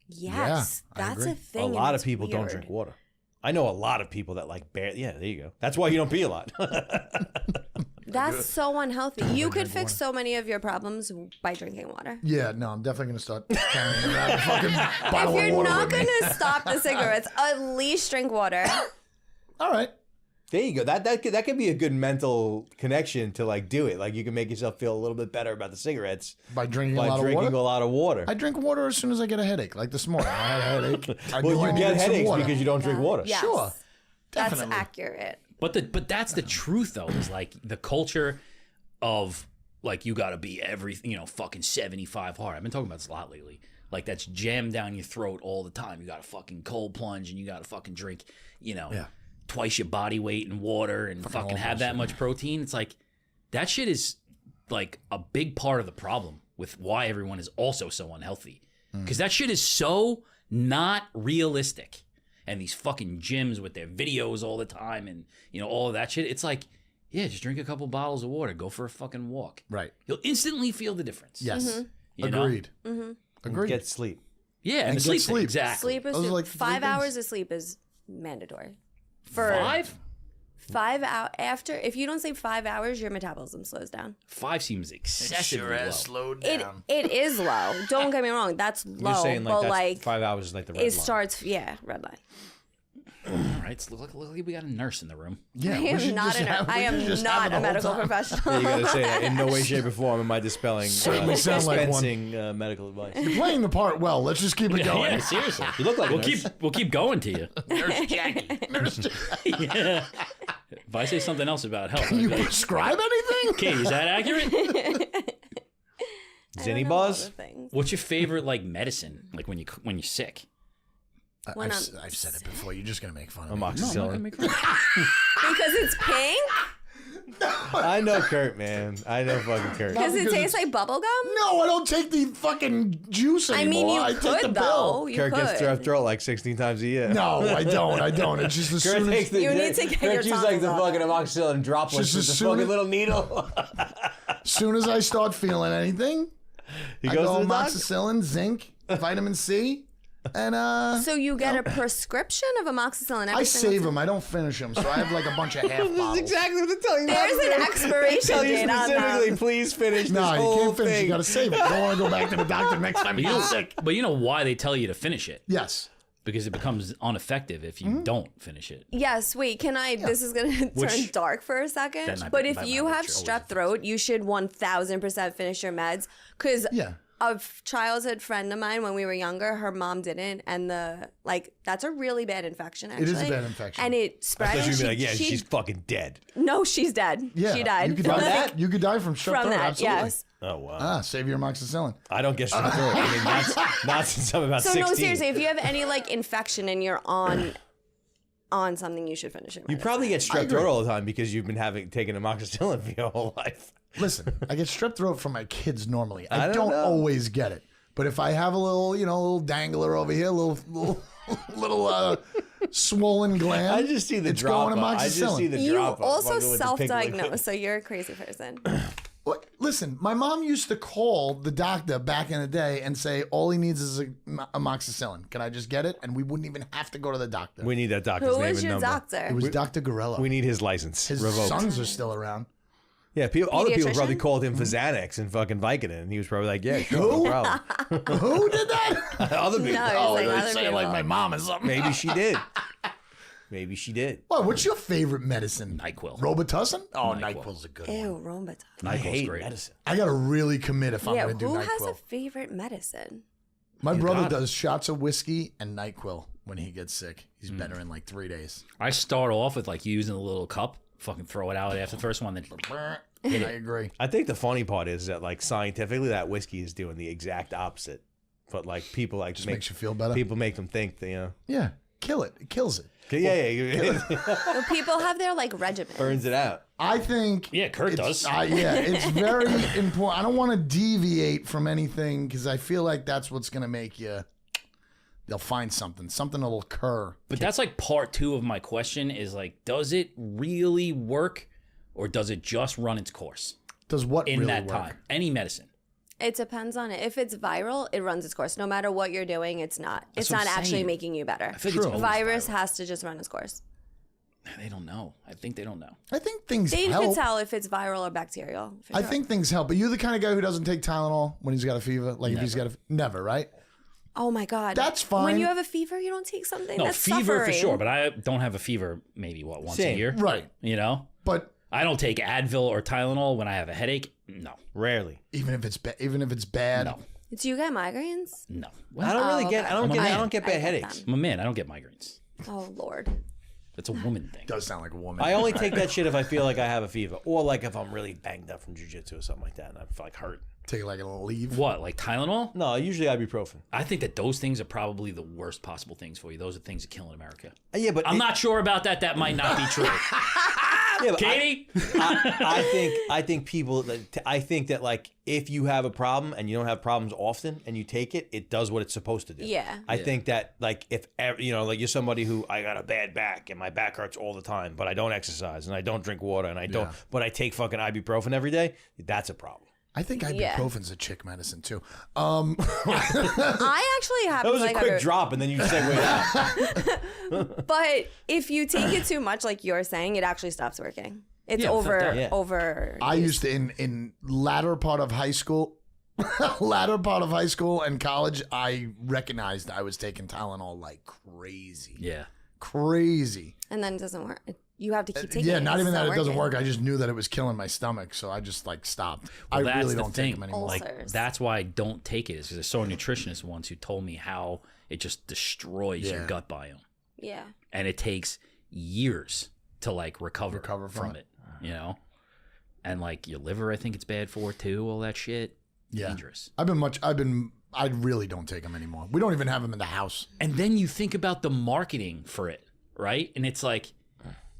B: Yes,
C: Yeah, I
B: that's
C: agree.
B: a thing.
A: A
B: and
A: lot of
B: it's
A: people don't
B: weird.
A: drink water. I know a lot of people that like barely. Yeah, there you go. That's why you don't pee a lot.
B: That's so unhealthy. You could fix so many of your problems by drinking water.
C: Yeah, no, I'm definitely going to start carrying around a fucking bottle
B: If
C: of
B: you're
C: water
B: not
C: with me.
B: going to stop the cigarettes, at least drink water.
C: All right.
A: There you go. That could be a good mental connection to like do it. Like you can make yourself feel a little bit better about the cigarettes
C: By drinking
A: by
C: a lot
A: drinking
C: of water?
A: a lot of water.
C: I drink water as soon as I get a headache. Like this morning, I had a headache. I knew
A: Well,
C: I
A: you
C: needed
A: get
C: some
A: headaches
C: water.
A: because you don't drink water.
B: Yes.
C: Sure.
B: That's
C: Definitely.
B: accurate.
D: But that's the truth though, is like the culture of like you gotta be fucking 75 hard. I've been talking about this a lot lately. Like that's jammed down your throat all the time. You gotta fucking cold plunge and you gotta fucking drink, twice your body weight in water and fucking have that much protein. It's like that shit is like a big part of the problem with why everyone is also so unhealthy. Because that shit is so not realistic. And these fucking gyms with their videos all the time and all of that shit. It's like, yeah, just drink a couple bottles of water, go for a fucking walk.
C: Right.
D: You'll instantly feel the difference.
C: Yes.
D: You know?
C: Agreed. Agreed.
A: Get sleep.
D: Yeah, and
C: And
D: the
C: get
D: sleep,
C: sleep.
D: exactly.
B: Sleep is
C: Those are like
B: 5
C: 3
B: hours
C: things.
B: of sleep is mandatory. For
D: 5?
B: 5 hours after, if you don't sleep 5 hours, your metabolism slows down.
D: 5 seems excessively low.
C: slowed
B: It is low. Don't get me wrong, that's low.
A: You're saying
B: but
A: like,
B: like
A: 5 hours is like the red
B: it
A: line.
B: starts, red line.
D: All right, so look, we got a nurse in the room.
C: Yeah,
B: I
C: we
B: am
C: should
B: not
C: just have- we
B: I
C: should
B: am
C: just have
B: not
C: it the
B: a
C: whole
B: medical
C: time.
B: professional.
A: You gotta say that. In no way, shape, or form am I
C: sound like one.
A: dispensing medical advice.
C: You're playing the part well. Let's just keep it going.
D: Yeah, seriously.
A: You look like a
D: We'll
A: nurse.
D: keep going to you.
C: Nurse Jackie. Nurse Jackie.
D: Yeah. If I say something else about health,
C: Can you
D: I'd be like,
C: prescribe anything?
D: okay, is that accurate?
A: Zinni Buzz?
D: What's your favorite like medicine? Like when you're sick?
B: When
C: I've said it before. You're just gonna make fun of me.
D: No, I'm not gonna
A: Amoxicillin.
D: make fun.
B: Because it's pink?
A: I know Kurt, man. I know fucking Kurt.
B: Because it
C: because
B: tastes like bubble gum?
C: No, I don't take the fucking juice
B: I
C: anymore.
B: mean, you
C: I take the
B: could,
C: pill.
B: though. You
A: Kurt gets
B: could.
A: strep throat like 16 times a year.
C: No, I don't. It's just as
A: Kurt
C: soon
A: takes
C: as
A: the,
B: You need to get
A: Kurt
B: your
A: uses like the
B: tonsils
A: fucking amoxicillin droplets
C: Just
A: with
C: as
A: the
C: soon
A: fucking
C: as-
A: little needle.
C: soon as I start feeling anything,
A: He
C: I
A: goes
C: go
A: to the doctor.
C: amoxicillin, zinc, vitamin C, and
B: So you get a prescription of amoxicillin every
C: I
B: single
C: save
B: time?
C: them. I don't finish them, so I have like a bunch of half
A: This is
C: bottles.
A: exactly what they're telling you.
B: There's
A: not to
B: an
A: do.
B: expiration
A: They tell you
B: date on
A: specifically,
B: them.
A: please finish this
C: No, you
A: whole
C: can't finish.
A: thing.
C: You got to save it. You don't want to go back to the doctor next time you get sick.
D: But you know why they tell you to finish it?
C: Yes.
D: Because it becomes ineffective if you don't finish it.
B: Yes, wait, can I? This is going to turn
D: Which-
B: dark for a second.
D: That might
B: But
D: be-
B: if
D: that
B: you
D: might
B: have
D: be true.
B: strep throat, you should 1000% finish your meds. Because
C: Yeah.
B: a childhood friend of mine, when we were younger, her mom didn't. And that's a really bad infection, actually.
C: It is a bad infection.
B: And it spread.
A: Especially
B: and
A: be like, yeah,
B: she-
A: she's fucking dead.
B: No, she's dead.
C: Yeah.
B: She died.
C: You could die
A: From that?
C: You could die from strep
B: From
C: throat.
B: that,
C: Absolutely.
B: yes.
A: Oh, wow.
C: Save your amoxicillin.
A: I don't get strep throat. I mean, not since I'm about
B: So
A: 16.
B: no, seriously, if you have any infection and you're on something, you should finish it.
A: You probably get strep
C: agree.
A: throat all the time because you've been taking amoxicillin for your whole life.
C: Listen, I get strep throat from my kids normally. I
A: don't
C: don't
A: know.
C: always get it. But if I have a little dangler over here, little swollen gland,
A: I just see the
C: it's
A: drop.
C: going
A: I just see
C: amoxicillin.
A: the
B: You
A: drop.
B: also
A: fucking with the pink
B: self-diagnose,
A: liquid.
B: so you're a crazy person.
C: What? Listen, my mom used to call the doctor back in the day and say, all he needs is amoxicillin. Can I just get it? And we wouldn't even have to go to the doctor.
A: We need that doctor's
B: Who
A: name
B: is
A: and
B: your
A: number.
B: doctor?
C: It was Dr. Gorella.
A: We need his license
C: His
A: revoked.
C: sons are still around.
A: Yeah, other people probably
B: Pediatrician?
A: called him for Xanax and fucking Vicodin, and he was probably like, "Yeah, sure, no problem."
C: Who did that?
A: Other people.
B: No,
C: Oh,
B: it's
C: they
B: like other
C: say it like
B: people.
C: my mom or something.
A: Maybe she did. Maybe she did.
C: What? What's your favorite medicine?
D: NyQuil.
C: Robitussin? Oh,
D: NyQuil.
C: NyQuil's a good one.
B: Ew, Robitussin.
A: I
D: NyQuil's
A: hate
D: great.
A: medicine.
C: I gotta really commit if I'm
B: Yeah,
C: gonna do
B: who
C: NyQuil.
B: has a favorite medicine?
C: My brother
A: got it.
C: does shots of whiskey and NyQuil when he gets sick. He's better in like 3 days.
D: I start off with using a little cup, fucking throw it out after the first one, then
C: I agree.
A: I think the funny part is that scientifically that whiskey is doing the exact opposite, but people
C: Just makes you feel better.
A: people make them think that
C: Yeah, kill it. It kills it.
B: Well, people have their regimen.
A: burns it out.
C: I think.
D: Yeah, Kurt
C: it's-
D: does.
C: Yeah, it's very important. I don't want to deviate from anything because I feel like that's what's gonna make you. They'll find something that'll occur.
D: But that's part 2 of my question is does it really work or does it just run its course
C: Does what
D: in
C: really
D: that
C: work?
D: time? Any medicine.
B: It depends on it. If it's viral, it runs its course. No matter what you're doing, it's not. It's
D: what
B: not
D: I'm
B: actually
D: saying.
B: making you better.
D: I think
C: True.
D: it's always
B: Virus
D: viral.
B: has to just run its course.
D: They don't know. I think they don't know.
C: I think things
B: They
C: help.
B: can tell if it's viral or bacterial. for
C: I
B: sure.
C: think things help. But you're the kind of guy who doesn't take Tylenol when he's got a fever. If he's got never, right?
B: Oh my God.
C: That's fine.
B: When you have a fever, you don't take something.
D: No,
B: that's
D: fever for
B: suffering.
D: sure, but I don't have a fever maybe once
A: Same.
D: a year.
C: Right.
D: You know?
C: But
D: I don't take Advil or Tylenol when I have a headache. No.
A: Rarely.
C: even if it's bad,
D: No.
B: Do you get migraines?
D: No.
A: I don't really
B: Oh,
A: get.
B: okay.
A: I don't
D: I'm a
A: get. I
D: man.
A: don't get
B: I
A: bad
B: get
A: headaches.
B: them.
D: I'm a man. I don't get migraines.
B: Oh Lord.
D: That's a woman thing.
C: does sound like a woman.
A: I only take that shit if I feel like I have a fever, or if I'm really banged up from jujitsu or something like that, and I'm hurt.
C: take like a little leave.
D: What, like Tylenol?
A: No, usually ibuprofen.
D: I think that those things are probably the worst possible things for you. Those are things that kill in America.
A: Yeah, but
D: I'm not sure about that. That might not be true.
A: Yeah, but
D: Katie?
A: I think people. I think that if you have a problem and you don't have problems often and you take it, it does what it's supposed to do.
B: Yeah.
A: I think that if you're somebody who I got a bad back and my back hurts all the time, but I don't exercise and I don't drink water and I don't, but I take fucking ibuprofen every day. That's a problem.
C: I think
B: Yeah.
C: ibuprofen's a chick medicine too.
B: I actually have
A: That was a quick
B: under-
A: drop, and then you segue out.
B: But if you take it too much, like you're saying, it actually stops working. It's
D: Yeah,
B: over
D: without
A: doubt. Yeah.
B: over.
C: I used to in latter part of high school, and college. I recognized I was taking Tylenol like crazy.
D: Yeah.
C: crazy.
B: And then it doesn't work. You have to keep taking it.
C: Yeah, not even that it doesn't
B: work.
C: work. I just knew that it was killing my stomach, so I just like stopped.
D: Well,
C: I
D: that's
C: really
D: the
C: don't
D: thing.
C: take them anymore.
B: Ulcers.
D: Like that's why I don't take it. Is because I saw a nutritionist once who told me how it just destroys your gut biome,
B: Yeah.
D: and it takes years to like recover from it. You know, and like your liver, I think it's bad for too. All that shit, dangerous.
C: I really don't take them anymore. We don't even have them in the house.
D: And then you think about the marketing for it, right? And it's like,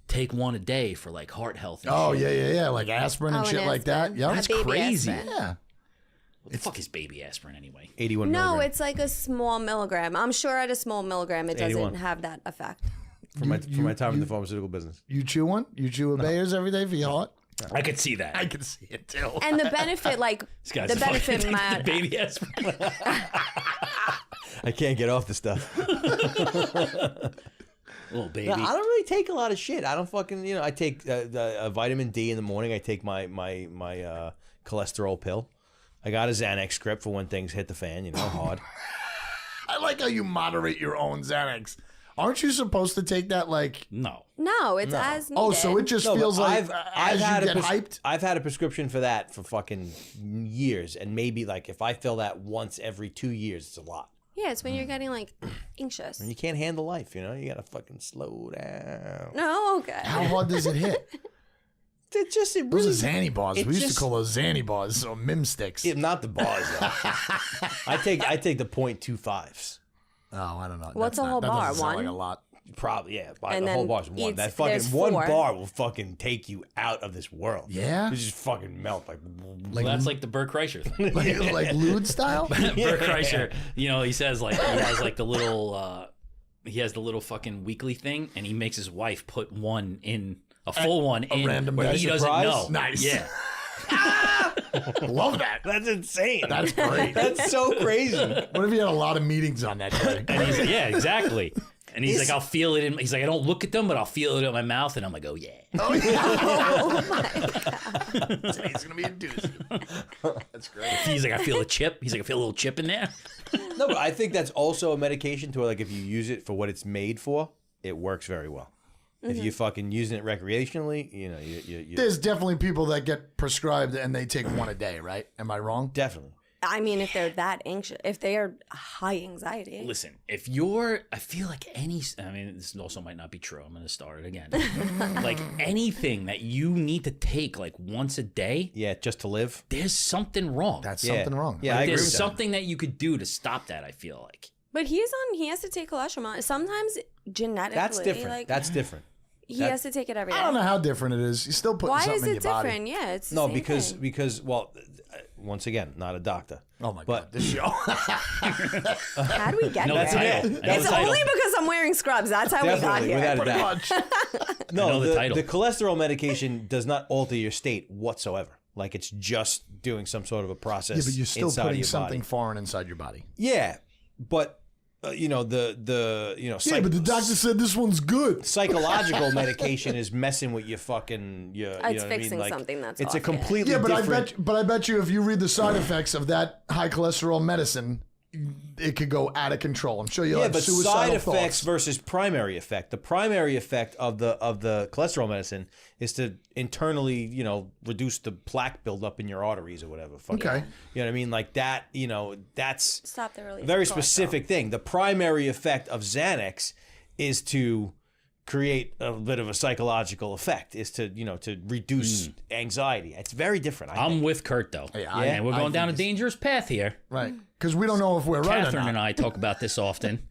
D: take one a day for like heart health. And shit.
C: Yeah. Like aspirin and shit like that. Yeah,
D: That's crazy.
B: Aspirin.
C: Yeah.
D: What the fuck is baby aspirin anyway?
A: 81
B: No,
A: milligram.
B: it's like a small milligram. I'm sure at a small milligram it doesn't
A: 81.
B: have that effect.
A: For my time in the pharmaceutical business.
C: You chew one? You chew a Bayer's every day for your heart?
D: I could see that.
C: I can see it too.
B: And the benefit, like,
D: This guy's
B: the
D: a fucking
B: benefit might.
D: baby aspirin.
A: I can't get off the stuff.
D: Little baby.
A: No, I don't really take a lot of shit. I don't fucking, I take vitamin D in the morning. I take my cholesterol pill. I got a Xanax script for when things hit the fan, hard.
C: I like how you moderate your own Xanax. Aren't you supposed to take that like?
D: No.
B: No, it's as needed.
C: Oh, so it just
A: No, but
C: feels like
A: I've
C: as
A: had
C: you
A: a
C: get hyped.
A: I've had a prescription for that for fucking years, and maybe like if I fill that once every 2 years, it's a lot.
B: Yeah, it's when you're getting like anxious.
A: And you can't handle life, you gotta fucking slow down.
B: No, okay.
C: How hard does it hit?
A: It really,
C: Those are Xanny bars.
A: it
C: We used
A: just-
C: to call those Xanny bars or Mim sticks.
A: Yeah, not the bars. Though. I take the .25s.
C: Oh, I don't know.
B: What's
C: That's
B: a whole
C: that
B: bar?
C: doesn't sound
B: One?
C: like a lot.
A: Probably, yeah.
B: And
A: The whole
B: then
A: bar's one.
B: each-
A: That fucking
B: there's
A: one
B: 4.
A: bar will fucking take you out of this world.
C: Yeah?
A: You just fucking melt like.
D: Well, that's like the Burt Kreischer thing.
C: like lewd style?
D: Burt Kreischer, he says like he has like the little he has the little fucking weekly thing, and he makes his wife put one in a full one in
C: random
D: where
C: day
D: he doesn't
A: surprise?
D: know.
C: Nice.
D: Yeah.
C: Love that.
A: That's insane.
C: That's great.
A: That's so crazy.
C: What if you had a lot of meetings on that day?
D: And he's like, yeah, exactly. And he's like, I'll feel it in. He's like, I don't look at them, but I'll feel it in my mouth, and I'm like, oh yeah.
C: Oh, yeah.
B: Oh my god.
C: Today's going to be a doozy. That's great.
D: He's like, I feel a chip. He's like, I feel a little chip in there.
A: No, but I think that's also a medication to where, like, if you use it for what it's made for, it works very well. If you're fucking using it recreationally, you
C: There's definitely people that get prescribed and they take one a day, right? Am I wrong?
A: definitely.
B: I mean, if they're that anxious, if they are high anxiety.
D: Listen, I feel like this also might not be true. I'm going to start it again. Like anything that you need to take like once a day,
A: Yeah, just to live.
D: there's something wrong.
C: That's
A: Yeah.
C: something wrong.
A: Yeah, I agree
D: There's
A: with that.
D: something that you could do to stop that, I feel like.
B: But he has to take cholesterol. Sometimes genetically.
A: That's different.
B: Like,
A: That's different.
B: he has to take it every day.
C: I don't know how different it is. You're still putting
B: Why
C: something
B: is
C: in
B: it
C: your body.
B: different? Yeah, it's the
A: No,
B: same
A: because
B: thing.
A: well, once again, not a doctor.
C: Oh my
A: But-
C: God, this show.
B: How do we get
D: No,
B: there?
D: that's it. I know
B: It's
D: the title.
B: only because I'm wearing scrubs. That's how we got
A: Definitely,
B: here.
A: without a
C: Pretty
A: doubt.
C: much.
A: No,
D: know the
A: the
D: title.
A: cholesterol medication does not alter your state whatsoever. Like it's just doing some sort of a process.
C: Yeah, but you're still
A: inside of
C: putting
A: your
C: something
A: body.
C: foreign inside your body.
A: Yeah, but
C: Yeah, but the doctor said this one's good.
A: psychological medication is messing with your fucking your.
B: It's
A: you know what I mean?
B: fixing
A: Like,
B: something that's
A: it's
B: off,
A: a
B: yeah.
A: completely
C: Yeah, but
A: different.
C: I bet you if you read the side effects of that high cholesterol medicine, it could go out of control. I'm sure you'll
A: Yeah,
C: have
A: but
C: suicidal
A: side effects
C: thoughts.
A: versus primary effect. The primary effect of the cholesterol medicine is to internally, reduce the plaque buildup in your arteries or whatever. Fucking-
C: Okay.
A: You know what I mean? Like that, that's
B: Stop the release.
A: a very
B: of cholesterol.
A: specific thing. The primary effect of Xanax is to create a bit of a psychological effect, is to reduce anxiety. It's very different. I
D: I'm
A: think.
D: with Kurt though.
C: Yeah,
D: and we're
C: I
D: going down a
C: think
D: dangerous path here.
C: Right. Because we don't know if we're right or
D: Catherine
C: not.
D: and I talk about this often.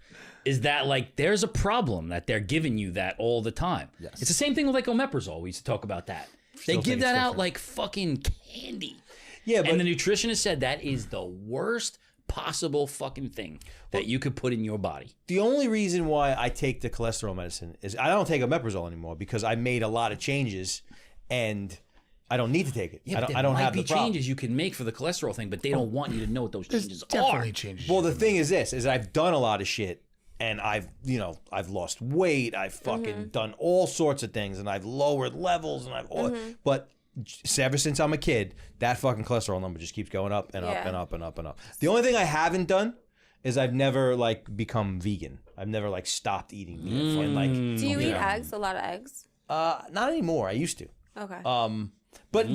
D: Is that like there's a problem that they're giving you that all the time?
C: Yes.
D: It's the same thing with like omeprazole. We used to talk about that. They
A: Still
D: give
A: think
D: that
A: it's
D: out
A: different.
D: like fucking candy.
A: Yeah, but
D: And the nutritionist said that is the worst possible fucking thing that you could put in your body.
A: the only reason why I take the cholesterol medicine is I don't take omeprazole anymore because I made a lot of changes and I don't need to take it.
D: Yeah, but
A: I don't
D: might
A: have
D: be
A: the problem.
D: changes you can make for the cholesterol thing, but they don't want you to know what those
C: There's
D: changes are.
C: definitely changes.
A: Well, the thing is this: is I've done a lot of shit, and I've lost weight. I've fucking done all sorts of things, and I've lowered levels, and but ever since I'm a kid, that fucking cholesterol number just keeps going up and up
B: Yeah.
A: and up and up and up. The only thing I haven't done, is I've never like become vegan. I've never like stopped eating meat. And, like,
B: Do you eat eggs? A lot of eggs?
A: not anymore. I used to.
B: Okay.
A: But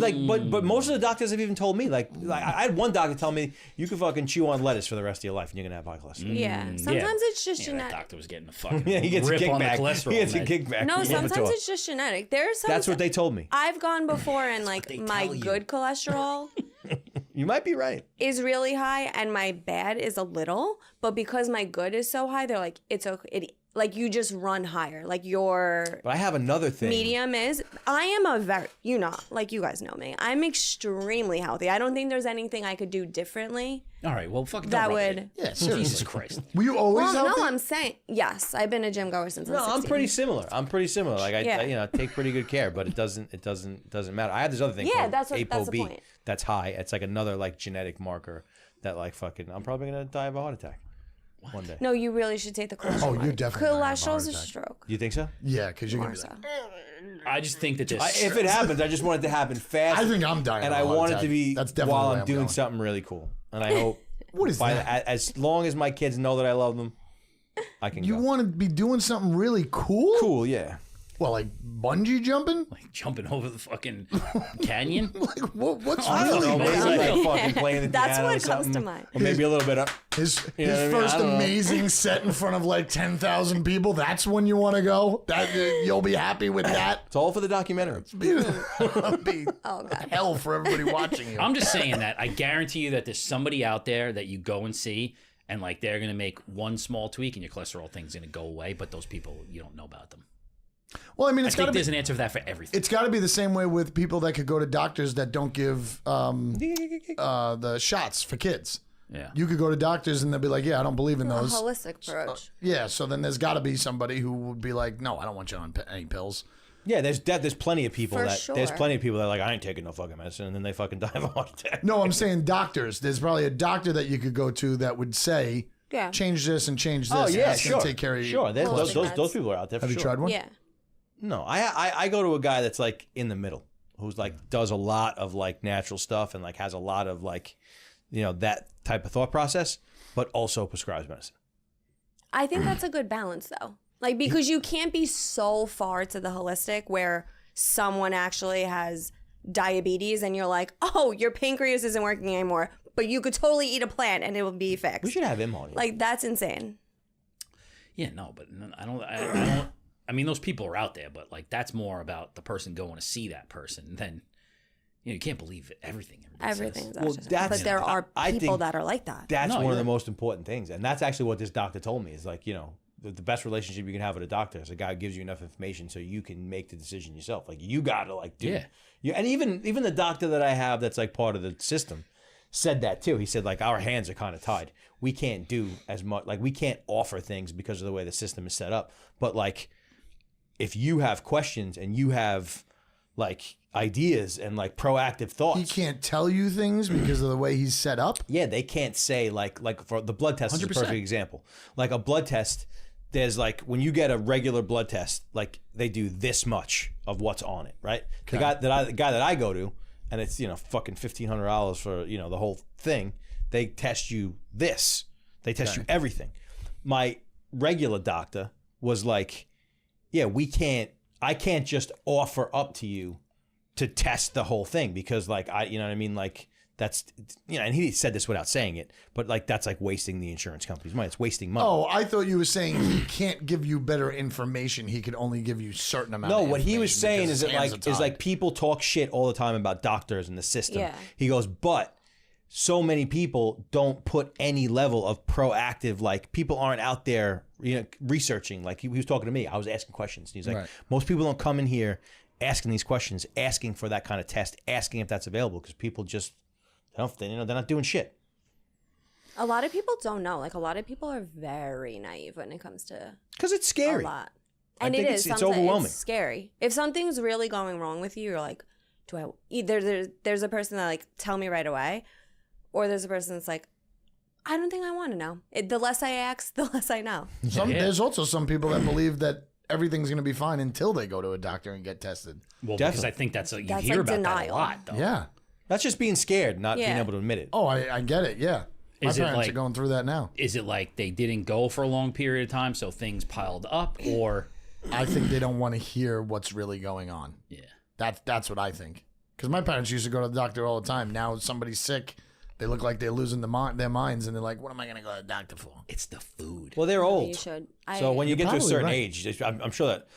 A: most of the doctors have even told me like I had one doctor tell me you can fucking chew on lettuce for the rest of your life and you're gonna have high cholesterol.
B: Yeah. Sometimes it's just
D: That
B: genetic.
D: doctor was getting a fucking
A: Yeah, he gets a
D: rip on the
A: kickback.
D: cholesterol.
A: He gets a
D: med.
A: kickback.
B: No,
A: from
B: sometimes
A: Lipitor.
B: it's just genetic. There's some.
A: That's what they told me.
B: I've gone before and like
D: they
B: my
D: tell you.
B: good cholesterol
A: You might be right.
B: is really high and my bad is a little, but because my good is so high, they're like, it's okay. Like you just run higher. Like your
A: But I have another thing.
B: medium is. I am a very, like you guys know me. I'm extremely healthy. I don't think there's anything I could do differently
D: All right, well, fucking
B: that
D: don't rub
B: would.
D: it.
C: Yeah,
D: Jesus
C: seriously.
D: Christ.
C: Were you always
B: Well,
C: healthy?
B: no, I'm saying yes. I've been a gym goer since
A: No,
B: I was 16.
A: I'm pretty similar. Like I
B: Yeah.
A: take pretty good care, but it doesn't matter. I have this other thing
B: Yeah,
A: called
B: that's the
A: ApoB.
B: point.
A: That's high. It's like another like genetic marker that like fucking I'm probably gonna die of a heart attack one day.
B: No, you really should take the cholesterol.
C: Oh, you're
B: one.
C: definitely gonna have a
B: Cholesterol's a
C: heart attack.
B: stroke.
A: You think so?
C: Yeah, because you're
B: More
C: gonna be
B: so.
C: like,
D: I just think that this.
A: If it happens, I just want it to happen fast.
C: I think I'm dying.
A: and
C: of
A: I
C: a heart
A: want it
C: attack.
A: to be
C: That's definitely
A: while
C: the way
A: I'm doing
C: going.
A: something really cool. And I hope
C: What is that?
A: as long as my kids know that I love them, I can
C: You
A: go.
C: want to be doing something really cool?
A: Cool, yeah.
C: Well, like bungee jumping?
D: Like jumping over the fucking canyon.
C: Like what's
A: I don't know.
C: really
A: Maybe
C: bad?
A: like fucking playing the
B: That's
A: piano
B: what
A: or
B: comes
A: something.
B: to mind.
A: Or maybe a little bit up.
C: His
A: You know what I mean?
C: first
A: I don't know.
C: amazing set in front of like 10,000 people. That's when you want to go. That you'll be happy with that.
A: It's all for the documentary.
C: It'll be
B: Oh god.
C: hell for everybody watching you.
D: I'm just saying that I guarantee you that there's somebody out there that you go and see, and like they're gonna make one small tweak, and your cholesterol thing's gonna go away. But those people, you don't know about them.
C: Well, I mean,
D: I
C: it's got
D: think
C: to be.
D: there's an answer for that for everything.
C: It's got to be the same way with people that could go to doctors that don't give the shots for kids.
D: Yeah.
C: You could go to doctors and they'll be like, "Yeah, I don't believe in
B: A
C: those."
B: holistic approach.
C: Yeah, so then there's got to be somebody who would be like, "No, I don't want you on any pills."
A: Yeah, there's plenty of people
B: For
A: there's
B: sure.
A: plenty of people that are like I ain't taking no fucking medicine, and then they fucking die of a heart attack.
C: No, I'm saying doctors. There's probably a doctor that you could go to that would say,
B: Yeah.
C: "Change this and change this."
A: Oh
C: and
A: yeah,
C: that's gonna
A: sure.
C: Take care of you.
A: Sure, there's
B: Holistic
A: those
B: meds.
A: people are out there. For
C: Have you
A: sure.
C: tried one?
B: Yeah.
A: No, I go to a guy that's like in the middle, who's like does a lot of like natural stuff and like has a lot of like, that type of thought process, but also prescribes medicine.
B: I think that's a good balance though. Like because you can't be so far to the holistic where someone actually has diabetes and you're like, "Oh, your pancreas isn't working anymore," but you could totally eat a plant and it will be fixed.
A: We should have him on here.
B: Like that's insane.
D: Yeah, no, but I don't. I mean, those people are out there, but like that's more about the person going to see that person than you can't believe everything.
B: Everything's
A: Well,
B: actually-
A: that's-
B: but there are
A: I
B: people
A: think
B: that are like that.
A: That's
D: No,
A: one of
D: you're
A: the
D: right.
A: most important things, and that's actually what this doctor told me. Is like, the best relationship you can have with a doctor is a guy who gives you enough information so you can make the decision yourself. Like you gotta like do.
D: Yeah.
A: And even the doctor that I have that's like part of the system said that too. He said like our hands are kind of tied. We can't do as much. Like we can't offer things because of the way the system is set up. But like, if you have questions and you have like ideas and like proactive thoughts,
C: He can't tell you things because of the way he's set up.
A: yeah, they can't say like for the blood test is a
D: 100%.
A: perfect example. Like a blood test, there's like when you get a regular blood test, like they do this much of what's on it, right? The guy that I go to, and it's fucking $1,500 for the whole thing. They test you this. They test you everything. My regular doctor was like, yeah, I can't just offer up to you to test the whole thing because like you know what I mean? Like that's, and he said this without saying it, but like that's like wasting the insurance company's money. It's wasting money.
C: Oh, I thought you were saying he can't give you better information. He could only give you certain amount.
A: No,
C: of
A: what he was
C: information
A: saying
C: because
A: is
C: his
A: that
C: hands are
A: like
C: tied.
A: people talk shit all the time about doctors and the system.
B: Yeah.
A: He goes, but so many people don't put any level of proactive, like people aren't out there, researching. Like he was talking to me. I was asking questions. And he's like,
C: Right.
A: most people don't come in here asking these questions, asking for that kind of test, asking if that's available because people just, they're not doing shit.
B: A lot of people don't know. Like a lot of people are very naive when it comes to
A: Because it's scary.
B: a lot.
A: I
B: And
A: think
B: it
A: it's
B: is. Sometimes
A: overwhelming.
B: It's scary. If something's really going wrong with you, you're like, do I either there's a person that like tell me right away, or there's a person that's like, I don't think I want to know. The less I ask, the less I know.
D: Yeah.
C: There's also some people that believe that everything's going to be fine until they go to a doctor and get tested.
D: Well,
A: Definitely.
D: because I think you
B: That's
D: hear
B: like
D: about that a
B: denial.
D: lot, though.
C: Yeah.
A: That's just being scared, not being
B: Yeah.
A: able to admit it.
C: Oh, I get it. Yeah. My
D: Is it
C: parents
D: like
C: are going through that now.
D: Is it like they didn't go for a long period of time, so things piled up, or
C: I think they don't want to hear what's really going on.
D: yeah?
C: That's what I think. Because my parents used to go to the doctor all the time. Now somebody's sick, they look like they're losing their minds, and they're like, "What am I going to go to the doctor for?"
D: It's the food.
A: Well, they're old.
B: You should.
A: So when you get to a
C: probably
A: certain
C: right.
A: age, I'm sure that.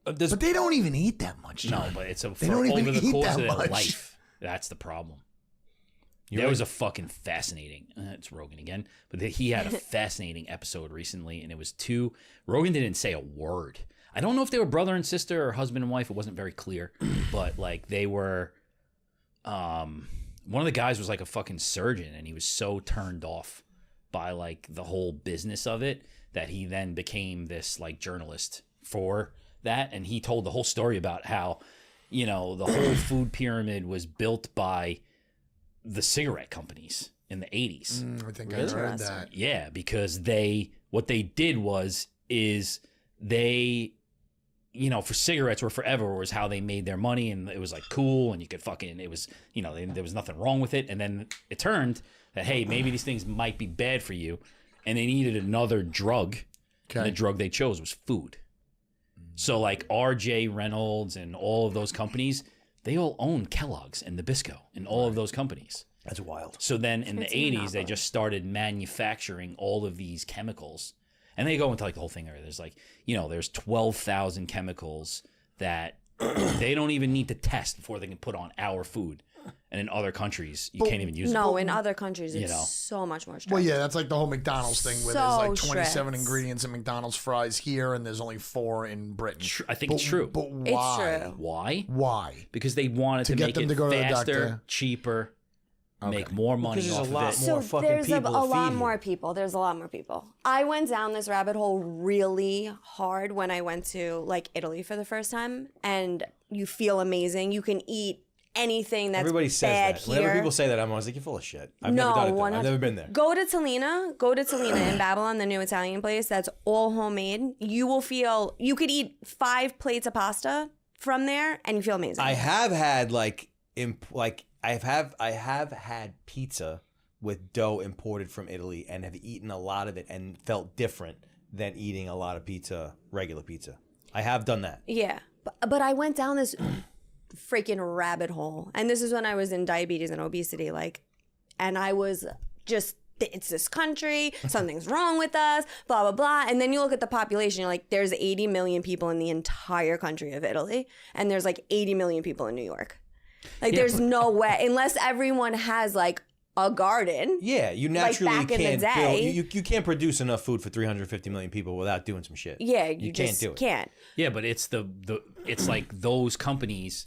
C: But they don't even eat that much.
D: No,
C: John.
D: but it's
C: They don't even
D: over the
C: eat
D: course
C: that
D: of their
C: much.
D: life. That's the problem.
A: You're
D: There
A: right.
D: was a fucking fascinating. It's Rogan again, but he had a fascinating episode recently, and it was two. Rogan didn't say a word. I don't know if they were brother and sister or husband and wife. It wasn't very clear, but like they were. One of the guys was like a fucking surgeon, and he was so turned off by like the whole business of it that he then became this like journalist for that, and he told the whole story about how, you know, the whole food pyramid was built by the cigarette companies in the 80s.
C: I think I heard that.
D: Yeah, because what they did is they, you know, for cigarettes were forever was how they made their money, and it was like cool, and you could fucking, it was, you know, there was nothing wrong with it. And then it turned that, hey, maybe these things might be bad for you, and they needed another drug. And the drug they chose was food. So like R.J. Reynolds and all of those companies, they all own Kellogg's and Nabisco and all of those companies.
A: That's wild.
D: So then in the
B: It's a
D: 80s, they
B: monopoly.
D: just started manufacturing all of these chemicals. And they go into like the whole thing there. There's like, you know, there's 12,000 chemicals that they don't even need to test before they can put on our food. And in other countries, you can't even use it.
B: No, in other countries, it's
D: You know.
B: so much more strict.
C: Well, yeah, that's like the whole McDonald's thing where there's like
B: So
C: 27
B: strict.
C: ingredients in McDonald's fries here, and there's only 4 in Britain.
D: I think it's true.
C: But why?
B: true.
D: Why?
C: Why?
D: Because they wanted to
C: get
D: make
C: them
D: it
C: to go to the
D: faster,
C: doctor.
D: cheaper, make more money
A: Because
D: off
A: there's a lot
D: of it.
A: more
B: So
A: fucking
B: there's a
A: people to
B: lot
A: feed
B: more
A: here.
B: people. There's a lot more people. I went down this rabbit hole really hard when I went to like Italy for the first time, and you feel amazing. You can eat anything that's
A: Everybody says
B: bad
A: that.
B: here.
A: Whenever people say that, I'm always like, you're full of shit. I've never done it. Though. I've never been there.
B: Go to Talina. Go to Talina in Babylon, the new Italian place. That's all homemade. You will feel. You could eat 5 plates of pasta from there, and you feel amazing.
A: I have had I have had pizza with dough imported from Italy and have eaten a lot of it and felt different than eating a lot of pizza, regular pizza. I have done that.
B: Yeah, but I went down this freaking rabbit hole, and this is when I was in diabetes and obesity, like, and I was just, it's this country, something's wrong with us, blah blah blah. And then you look at the population, you're like, there's 80 million people in the entire country of Italy, and there's like 80 million people in New York. Like, there's no way, unless everyone has like a garden.
A: Yeah, you naturally
B: back in the
A: can't
B: day.
A: you can't produce enough food for 350 million people without doing some shit.
B: Yeah,
A: you
B: just
A: can't do it.
B: can't.
D: Yeah, but it's it's like those companies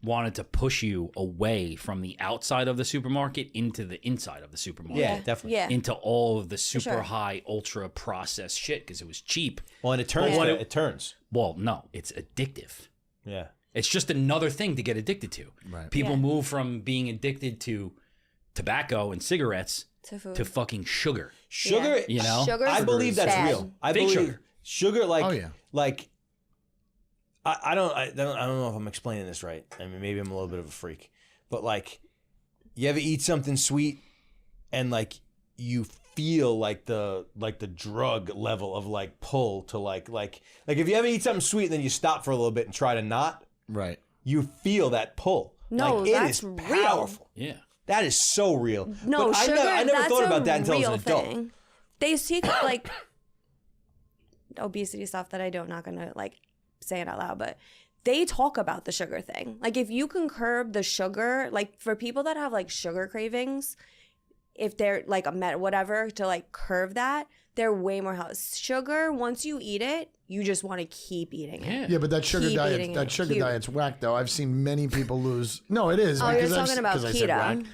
D: wanted to push you away from the outside of the supermarket into the inside of the supermarket.
A: Yeah, definitely.
B: Yeah.
D: Into all of the super
B: sure.
D: high, ultra processed shit because it was cheap.
A: Well, and it turns.
D: Well,
A: It turns.
D: Well, no, it's addictive.
A: Yeah.
D: It's just another thing to get addicted to.
C: Right.
D: People
B: Yeah.
D: move from being addicted to tobacco and cigarettes
B: To food.
D: to fucking sugar.
A: Sugar,
B: Yeah.
D: You know?
B: Sugar's
A: I believe that's
B: bad.
A: real. I
D: Fake
A: believe
D: sugar.
A: sugar like
C: Oh, yeah.
A: like I don't know if I'm explaining this right. I mean, maybe I'm a little bit of a freak. But like, you ever eat something sweet and like you feel like the drug level of like pull to like if you ever eat something sweet and then you stop for a little bit and try to not,
C: Right.
A: you feel that pull.
B: No,
A: like, it
B: that's
A: is
B: real.
A: powerful.
D: Yeah.
A: That is so real.
B: No,
A: but
B: sugar.
A: I never
B: that's
A: thought
B: a
A: about that until I
B: real
A: was an adult.
B: thing. They see like obesity stuff that I'm not gonna like say it out loud, but they talk about the sugar thing. Like, if you can curb the sugar, like for people that have like sugar cravings, if they're like whatever to like curb that, they're way more healthy. Sugar, once you eat it, you just want to keep eating it.
D: Yeah.
C: Yeah, but that sugar
B: Keep
C: diet,
B: eating
C: that
B: it.
C: suure
B: Keep-
C: diet's whack though. I've seen many people lose. No, it is.
B: Oh, you're
C: because
B: talking about
C: 'cause I said whack.
B: keto.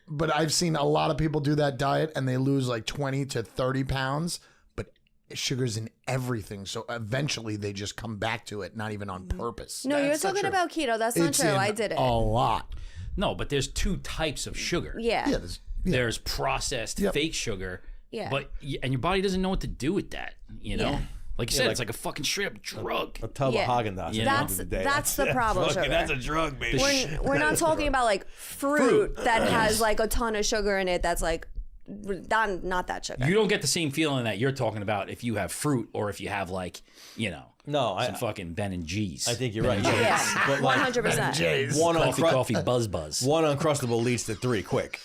C: But I've seen a lot of people do that diet and they lose like 20 to 30 pounds. But sugar's in everything, so eventually they just come back to it, not even on purpose.
B: No, you're
C: That's not
B: talking
C: true.
B: about keto. That's not
C: It's
B: true.
C: in
B: I did it.
C: a lot.
D: No, but there's 2 types of sugar.
B: Yeah.
C: Yeah,
D: There's processed
C: Yep.
D: fake sugar.
B: Yeah.
D: But and your body doesn't know what to do with that. You know,
B: Yeah.
D: like you said,
A: like-
D: it's like a fucking straight up drug.
A: A tub
B: Yeah.
A: of Haagen-Dazs.
D: Yeah.
A: at the end of the day.
B: That's the problem,
A: fucking-
B: sugar.
A: That's a drug, baby.
B: We're not talking about like fruit that has like a ton of sugar in it that's like not that sugar.
D: You don't get the same feeling that you're talking about if you have fruit or if you have like,
A: No,
D: some fucking Ben and G's.
A: I think you're right.
B: Yeah,
A: But like,
B: 100%.
A: one
D: coffee buzz.
A: One Uncrustable leads to 3 quick.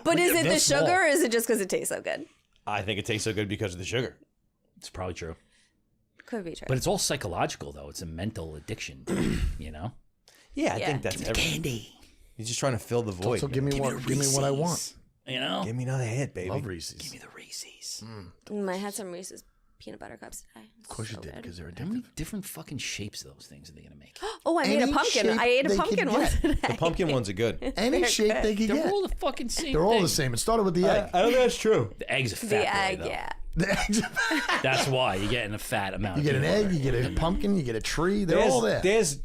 B: But is it the
C: they're
B: sugar
C: small.
B: or is it just because it tastes so good?
A: I think it tastes so good because of the sugar.
D: It's probably true.
B: Could be true.
D: But it's all psychological, though. It's a mental addiction, you know?
A: Yeah, I
B: Yeah.
A: think that's everything.
D: Candy.
A: He's just trying to fill the void.
C: So give me what I want.
D: You know?
A: Give me another hit, baby.
C: Love Reese's.
D: Give me the Reese's.
B: I had some Reese's peanut butter cups today.
C: Of course you did, because they're
D: How many
C: addictive.
D: different fucking shapes of those things are they going to make?
B: Oh, I made a
C: Any
B: pumpkin.
C: shape
B: I ate a
C: they
B: pumpkin
C: can
B: once
C: get.
B: today.
A: The pumpkin ones are good.
C: Any
B: They're
C: shape
B: good.
C: they can
D: They're
C: get.
D: all the fucking same
C: They're all
D: thing.
C: the same. It started with the egg.
A: I don't think that's true.
D: The egg's a fat
B: The
D: boy,
B: egg,
D: though.
B: yeah.
C: The eggs.
D: That's why you're getting a fat amount
C: You
D: of
C: get an
D: peanut
C: egg,
D: butter.
C: you get a pumpkin, you get a tree. They're all there.
A: There's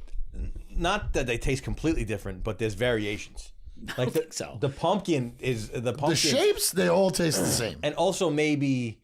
A: not that they taste completely different, but there's variations. Like
D: think so.
A: The pumpkin is the pumpkin.
C: The shapes, they all taste the same.
A: And also maybe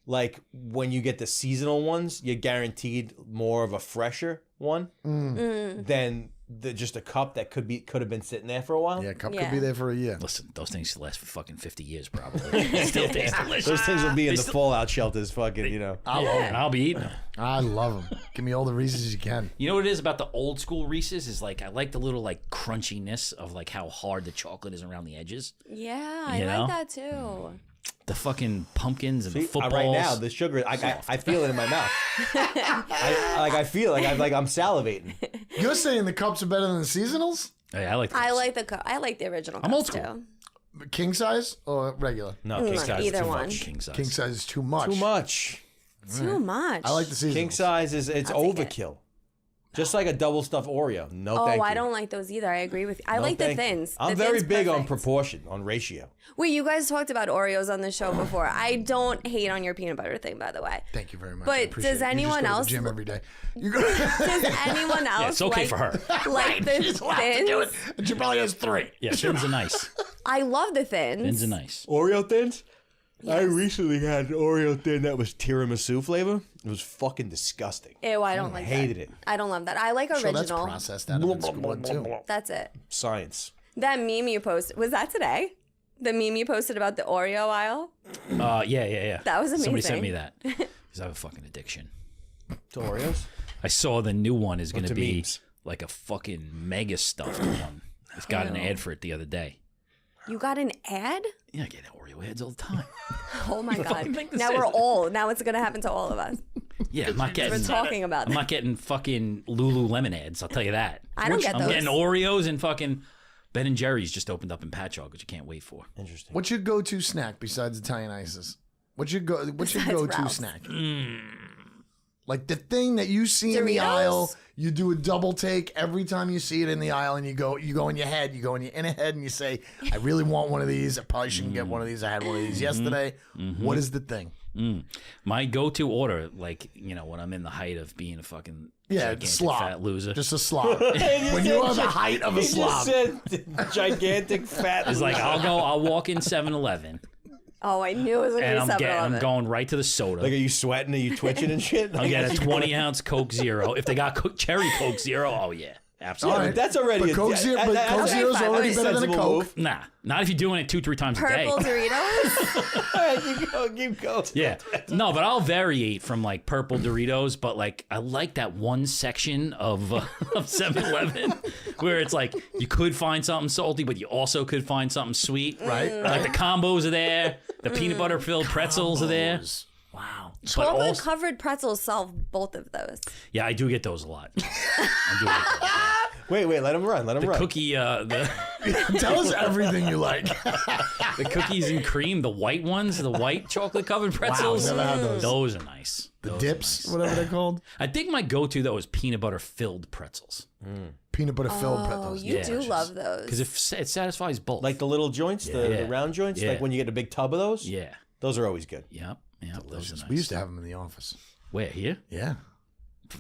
A: like when you get the seasonal ones, you're guaranteed more of a fresher one than just a cup that could have been sitting there for a while.
C: Yeah, cup
B: Yeah.
C: could be there for a year.
D: Listen, those things last for fucking 50 years probably. Still taste delicious.
A: Those things will be in the fallout shelters, fucking,
D: And I'll be eating them.
C: I love them. Give me all the Reese's you can.
D: You know what it is about the old school Reese's is like I like the little like crunchiness of like how hard the chocolate is around the edges.
B: Yeah, I
D: You know?
B: like that too.
D: The fucking pumpkins and the footballs.
A: Right now, the sugar, I feel it in my mouth. I feel like I'm salivating.
C: You're saying the cups are better than the seasonals?
D: Hey, I like.
B: I like the original.
D: I'm old
B: cups,
D: school.
B: too.
C: King size or regular?
A: No, king size
B: either
A: is too
B: one.
A: much.
D: king size.
C: King size is too much.
A: Too much.
B: Too much.
C: I like the seasonals.
A: King size it's
B: take it.
A: overkill. Just like a double stuffed Oreo. No, thank you.
B: I don't like those either. I agree with you. I
A: No,
B: like the
A: thank you.
B: thins.
A: I'm
B: The
A: very
B: thins
A: big on
B: perfect.
A: proportion, on ratio.
B: Wait, you guys talked about Oreos on the show before. I don't hate on your peanut butter thing, by the way.
C: Thank you very much.
B: But
C: I appreciate
B: does
C: it.
B: anyone
C: you just go
B: else-
C: to the gym every day? You go.
B: Does anyone else
D: Yeah, it's okay
B: like,
D: for her.
B: like the
C: She's allowed to do it.
B: thins?
C: And she probably has 3.
D: Yeah, thins are nice.
B: I love the thins.
D: Thins are nice.
A: Oreo thins? I
B: Yes.
A: recently had an Oreo thin that was tiramisu flavor. It was fucking disgusting.
B: Ew, I don't like
A: Hated
B: that.
A: it.
B: I don't love that. I like
C: So that's
B: original.
C: processed out of its one too.
B: That's it.
A: Science.
B: That meme you posted, was that today? The meme you posted about the Oreo aisle?
D: Yeah.
B: That was
D: Somebody
B: amazing.
D: sent me that because I have a fucking addiction.
A: To Oreos?
D: I saw the new one is going
A: to
D: to be
A: memes?
D: like a fucking mega stuffed one. It's got an ad for it the other day.
B: You got an ad?
D: Yeah, I get Oreo ads all the time.
B: Oh my god.
D: fucking think this
B: Now
D: is-
B: we're old. Now it's gonna happen to all of us.
D: Yeah, I'm not getting.
B: We're talking about
D: I'm
B: that.
D: not getting fucking Lululemon ads. I'll tell you that.
B: I don't get
D: I'm
B: those.
D: getting Oreos and fucking Ben and Jerry's just opened up in Patchogue, which you can't wait for.
A: Interesting.
C: What's your go-to snack besides Italian ices? What's your go-to
B: Ralph's.
C: snack? Like the thing that you see in the
B: Doritos?
C: aisle, you do a double take every time you see it in the aisle, and you go in your head, you go in your inner head, and you say, "I really want one of these. I probably shouldn't get one of these. I had one of these yesterday." What is the thing?
D: My go-to order, like when I'm in the height of being a fucking gigantic
C: slob.
D: fat loser,
C: Just a slob. When you are the height of a
A: He just
C: slob.
A: said gigantic fat.
D: it's like I'll walk in 7-Eleven
B: Oh, I knew it was gonna
D: and
B: be
D: I'm
B: 7-Eleven.
D: going right to the soda.
A: Like, are you sweating? Are you twitching and shit?
D: I'll get a 20-ounce Coke Zero. If they got cherry Coke Zero, oh yeah, absolutely.
C: All right.
A: That's already
C: But Coke Zero, but Coke
B: okay,
C: Zero's
B: fine.
C: already
B: Okay,
C: better than a
A: sensible
C: Coke.
A: move.
D: Nah, not if you're doing it 2-3 times a day.
B: Purple Doritos?
A: All right, keep going.
D: Yeah. No, but I'll variate from like purple Doritos, but like I like that one section of 7-Eleven where it's like you could find something salty, but you also could find something sweet.
C: Right.
D: Like the combos are there, the peanut butter filled pretzels are there.
C: Wow.
D: But
B: Chocolate
D: also,
B: covered pretzels solve both of those.
D: yeah, I do get those a lot. I do get those a lot.
A: Wait, let him run. Let him
D: The
A: run.
D: cookie, the
C: Tell us everything you like.
D: the cookies and cream, the white ones, the white chocolate covered pretzels.
C: never had those.
D: Those are nice.
C: The
D: Those are
C: dips,
D: nice.
C: whatever they're called.
D: I think my go-to though is peanut butter filled pretzels
C: Peanut butter filled
B: Oh,
C: pretzels.
B: you
D: Yeah.
B: do love those.
D: because it satisfies both.
A: Like the little joints, the
D: Yeah.
A: round joints,
D: Yeah.
A: like when you get a big tub of those.
D: yeah,
A: Those are always good.
D: yep, those are nice.
C: We used to have them in the office.
D: Where here?
C: Yeah.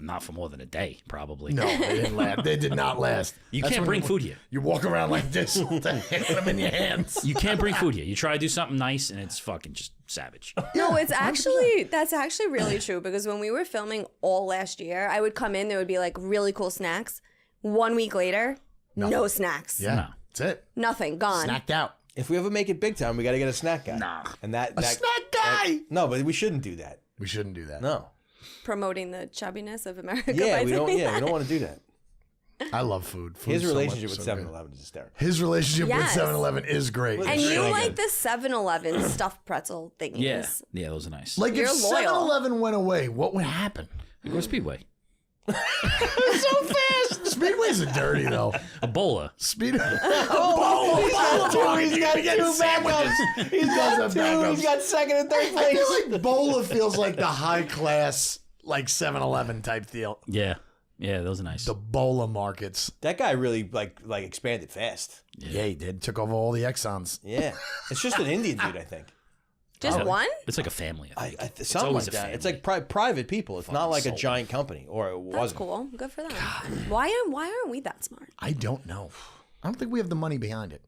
D: Not for more than a day, probably.
C: No, they didn't last. They did not last.
D: You
C: That's
D: can't
C: when
D: bring food here.
C: You walk around like this with them in your hands.
D: You can't bring food here. You try to do something nice, and it's fucking just savage.
B: No, that's actually really true because when we were filming all last year, I would come in, there would be like really cool snacks. 1 week later, no snacks.
C: Yeah.
D: No.
C: That's it.
B: Nothing, gone.
C: Snacked out.
A: If we ever make it big time, we got to get a snack guy.
D: Nah.
A: And that
C: snack guy.
A: no, but we shouldn't do that.
C: We shouldn't do that.
A: No.
B: Promoting the chubbiness of America.
A: Yeah,
B: by
A: we don't.
B: saying
A: Yeah, we
B: that.
A: don't want to do that.
C: I love food.
A: His
C: Food's so
A: relationship
C: much-
A: with
C: so good.
A: 7-Eleven is hysterical.
C: His relationship
B: Yes.
C: with 7-Eleven is great.
B: And
A: It's
B: you
A: really
B: like
A: good.
B: the 7-Eleven stuffed pretzel thingies.
D: Yeah. Yeah, those are nice.
C: Like
B: You're
C: if
B: loyal.
C: 7-Eleven went away, what would happen?
D: We go Speedway.
C: So fast. Speedways are dirty though.
D: Ebola.
C: Speed. He's got two sandwiches. He does have backups.
A: He's got second and third
C: I
A: place.
C: feel like Bola feels like the high class, like 7-Eleven type deal.
D: Yeah. Yeah, those are nice.
C: The Bola markets.
A: That guy really like expanded fast.
C: Yeah, he did. Took over all the Exxons.
A: Yeah, it's just an Indian dude, I think.
B: Just one?
D: It's like a family. I think.
A: Something like
D: always a
A: that. It's
D: family.
A: like private people. It's not
D: Fucking
A: like a
D: soul.
A: giant company, or it
B: That's
A: wasn't.
B: cool. Good for them. Why aren't we that smart?
C: I don't know. I don't think we have the money behind it.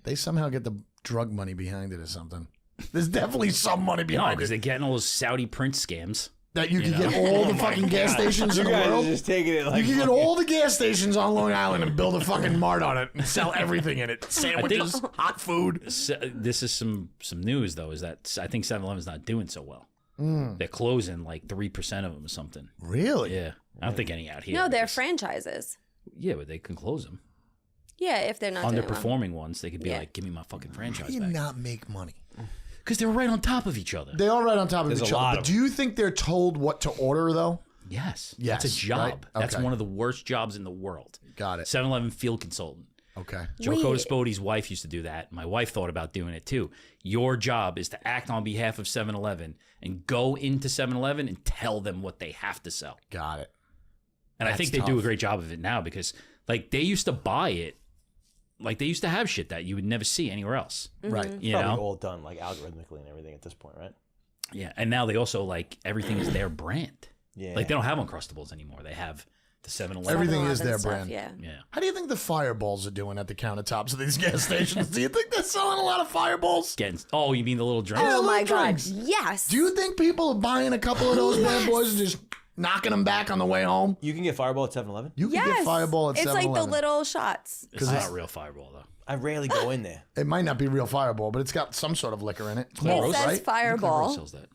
C: They somehow get the drug money behind it or something. There's definitely some money
D: No,
C: behind
D: because
C: it.
D: they're getting all those Saudi Prince scams.
C: That you can get all the fucking gas stations in
A: You
C: the
A: guys are
C: world.
A: just taking it like
C: You can get all the gas stations on Long Island and build a fucking mart on it and sell everything in it. Sandwiches, hot food.
D: So, this is some news though. Is that I think 7-Eleven's not doing so well. They're closing like 3% of them or something.
C: Really?
D: Yeah, I don't think any out here.
B: No, they're
D: because-
B: franchises.
D: Yeah, but they can close them.
B: Yeah, if they're not doing well.
D: Underperforming ones, they could be
B: Yeah.
D: like, "Give me my fucking
C: How
D: franchise
C: do you
D: back."
C: not make money?
D: Because they were right on top of each other.
C: They are right on top of
A: There's
C: each
A: a lot
C: other. But
A: of
C: do you think they're told what to order though?
D: Yes,
C: Yes,
D: that's a job.
C: right?
D: That's
C: Okay.
D: one of the worst jobs in the world.
C: Got it.
D: 7-Eleven field consultant.
C: Okay.
D: Joe
B: Wait.
D: Codaspodi's wife used to do that. My wife thought about doing it too. Your job is to act on behalf of 7-Eleven and go into 7-Eleven and tell them what they have to sell.
C: Got it.
D: And I
C: That's
D: think they do a
C: tough.
D: great job of it now because like they used to buy it. Like they used to have shit that you would never see anywhere else.
C: Right.
A: It's
D: You
A: probably
D: know?
A: all done like algorithmically and everything at this point, right?
D: Yeah. And now they also like everything is their brand.
A: Yeah.
D: Like they don't have Uncrustables anymore. They have the 7-Eleven.
C: Everything is
B: 7-Eleven
C: their
B: stuff,
C: brand.
B: Yeah.
D: Yeah.
C: How do you think the fireballs are doing at the countertops of these gas stations? Do you think they're selling a lot of fireballs?
D: Oh, you mean the little drinks?
B: Oh
C: little
B: my God.
C: drinks.
B: Yes.
C: Do you think people are buying a couple of those bad boys and just knocking them back on the way home?
A: You can get Fireball at 7-Eleven?
C: You can
B: Yes.
C: get Fireball at
B: It's
C: 7-Eleven.
B: like the little shots.
D: It's not real Fireball though.
A: I rarely go in there.
C: It might not be real Fireball, but it's got some sort of liquor in it. It's
B: It
C: malt,
B: says
C: right?
D: Rose
B: Fireball.
D: sells that.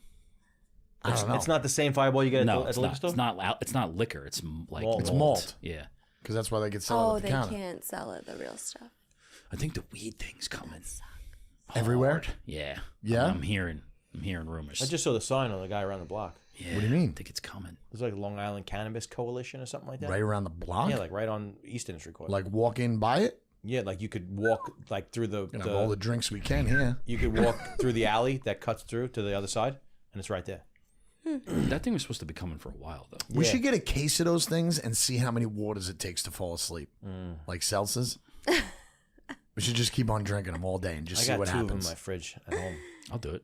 C: I don't know.
A: It's not the same Fireball you get
D: No,
A: at
D: it's
A: the liquor
D: not.
A: store?
D: It's not liquor. It's like
A: Malt.
C: It's malt.
D: Yeah.
C: Because that's why they get sold
B: Oh,
C: at the
B: they
C: counter.
B: can't sell it, the real stuff.
D: I think the weed thing's coming.
C: Everywhere?
D: Hard. Yeah.
C: Yeah?
D: I'm hearing rumors.
A: I just saw the sign on the guy around the block.
D: Yeah,
C: What do you mean?
D: I think it's coming.
A: There's like Long Island Cannabis Coalition or something like that.
C: Right around the block?
A: Yeah, like right on East Industry Court.
C: Like walk in, buy it?
A: Yeah, like you could walk like through the,
C: Gonna have all the drinks we can here.
A: you could walk through the alley that cuts through to the other side, and it's right there.
D: That thing was supposed to be coming for a while though.
C: We
A: Yeah.
C: should get a case of those things and see how many waters it takes to fall asleep. Like seltzers. We should just keep on drinking them all day and just
A: I
C: see
A: got
C: what
A: two of them in
C: happens.
A: my fridge at home.
D: I'll do it.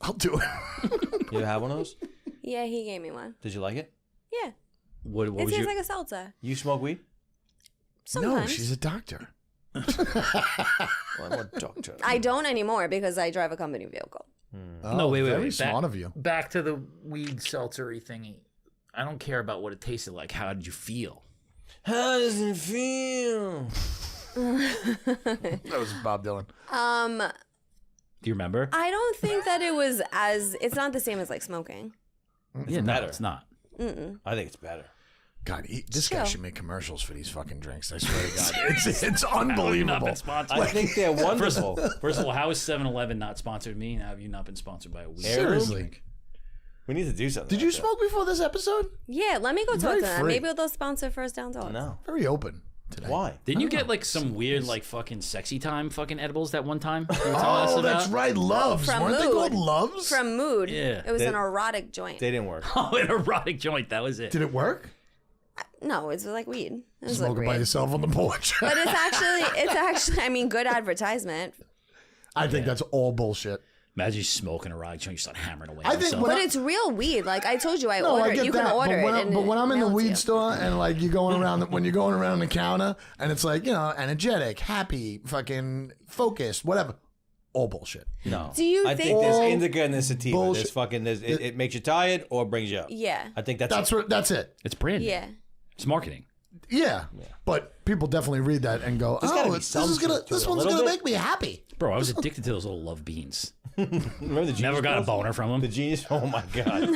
C: I'll do it.
A: You ever have one of those?
B: Yeah, he gave me one.
A: Did you like it?
B: Yeah.
D: What
B: It
D: was
B: tastes
D: your?
B: like a seltzer.
A: You smoke weed?
B: Sometimes.
C: No, she's a doctor.
A: Well, I'm a doctor.
B: I don't anymore because I drive a company vehicle.
C: Oh,
D: wait,
C: very
D: wait.
C: smart of you.
D: Back to the weed seltzery thingy. I don't care about what it tasted like. How did you feel?
A: How does it feel?
C: That was Bob Dylan.
D: Do you remember?
B: I don't think that it was it's not the same as like smoking.
D: Yeah, no,
A: better.
D: it's not.
A: I think it's better.
C: God, this guy
B: Chill.
C: should make commercials for these fucking drinks. I swear to God. It's
D: Not
C: unbelievable.
D: been sponsored.
A: I think they're wonderful.
D: First of all, how is 7-Eleven not sponsored me? And how have you not been sponsored by a weed?
C: Seriously.
A: We need to do something.
C: Did you
A: like that.
C: smoke before this episode?
B: Yeah, let me go talk
C: Very
B: to them.
C: free.
B: Maybe they'll sponsor First Down Talks.
A: No.
C: Very open today.
A: Why?
D: Didn't you get like some weird like fucking sexy time fucking edibles that one time? You were telling us
C: Oh,
D: about?
C: that's right. Loves.
B: from
C: Weren't they
B: Mood.
C: called Loves?
B: From Mood.
D: Yeah.
B: It was
A: They-
B: an erotic joint.
A: They didn't work.
D: Oh, an erotic joint. That was it.
C: Did it work?
B: No, it's like weed. It was like
C: Smoke it by
B: weed.
C: yourself on the porch.
B: But it's actually, I mean, good advertisement.
C: I think that's all bullshit.
D: Imagine you smoking a erotic joint, you start hammering away.
C: I
D: on
C: think
D: yourself.
C: when
B: But it's real weed. Like I told you, I
C: No, I
B: ordered.
C: get
B: You
C: that.
B: can order
C: but when I'm in the
B: mailed to
C: weed
B: you.
C: store and like you're going around, when you're going around the counter and it's like, you know, energetic, happy, fucking focused, whatever. All bullshit.
A: No.
B: Do you
A: I
B: think-
A: think there's
C: All
A: indica and there's sativa.
C: bullshit.
A: There's fucking. It makes you tired or brings you up.
B: Yeah.
A: I think that's
C: That's it.
D: It's branding.
B: Yeah.
D: It's marketing.
C: Yeah, but people definitely read that and go,
A: There's gotta
C: "Oh,
A: be
C: this
A: some
C: is gonna,
A: truth to
C: this
A: it, a
C: one's
A: little
C: gonna
A: bit.
C: make me happy."
D: Bro, I was addicted to those little love beans.
A: Remember the Genius
D: Never got a
A: Pills?
D: boner from them.
A: The Genius. Oh my god.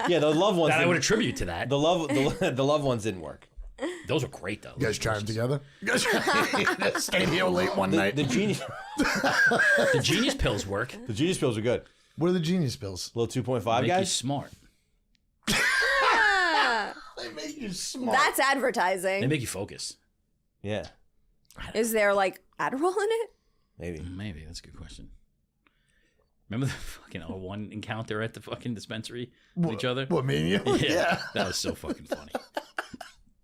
A: Yeah, the love ones.
D: That I
A: didn't-
D: would attribute to that.
A: the love ones didn't work.
D: Those were great though.
C: You guys try them together. You guys stayed here late one night.
A: The Genius.
D: The Genius pills work.
A: The Genius Pills are good.
C: What are the Genius Pills?
A: Little 2.5
D: Make you
A: guys.
D: smart.
C: They make you smart.
B: That's
D: They
B: advertising.
D: make you focus.
A: Yeah,
B: Is there like Adderall in it?
A: maybe.
D: Maybe that's a good question. Remember the fucking one encounter at the fucking dispensary with each other?
C: What, me and you? Yeah.
D: That was so fucking funny.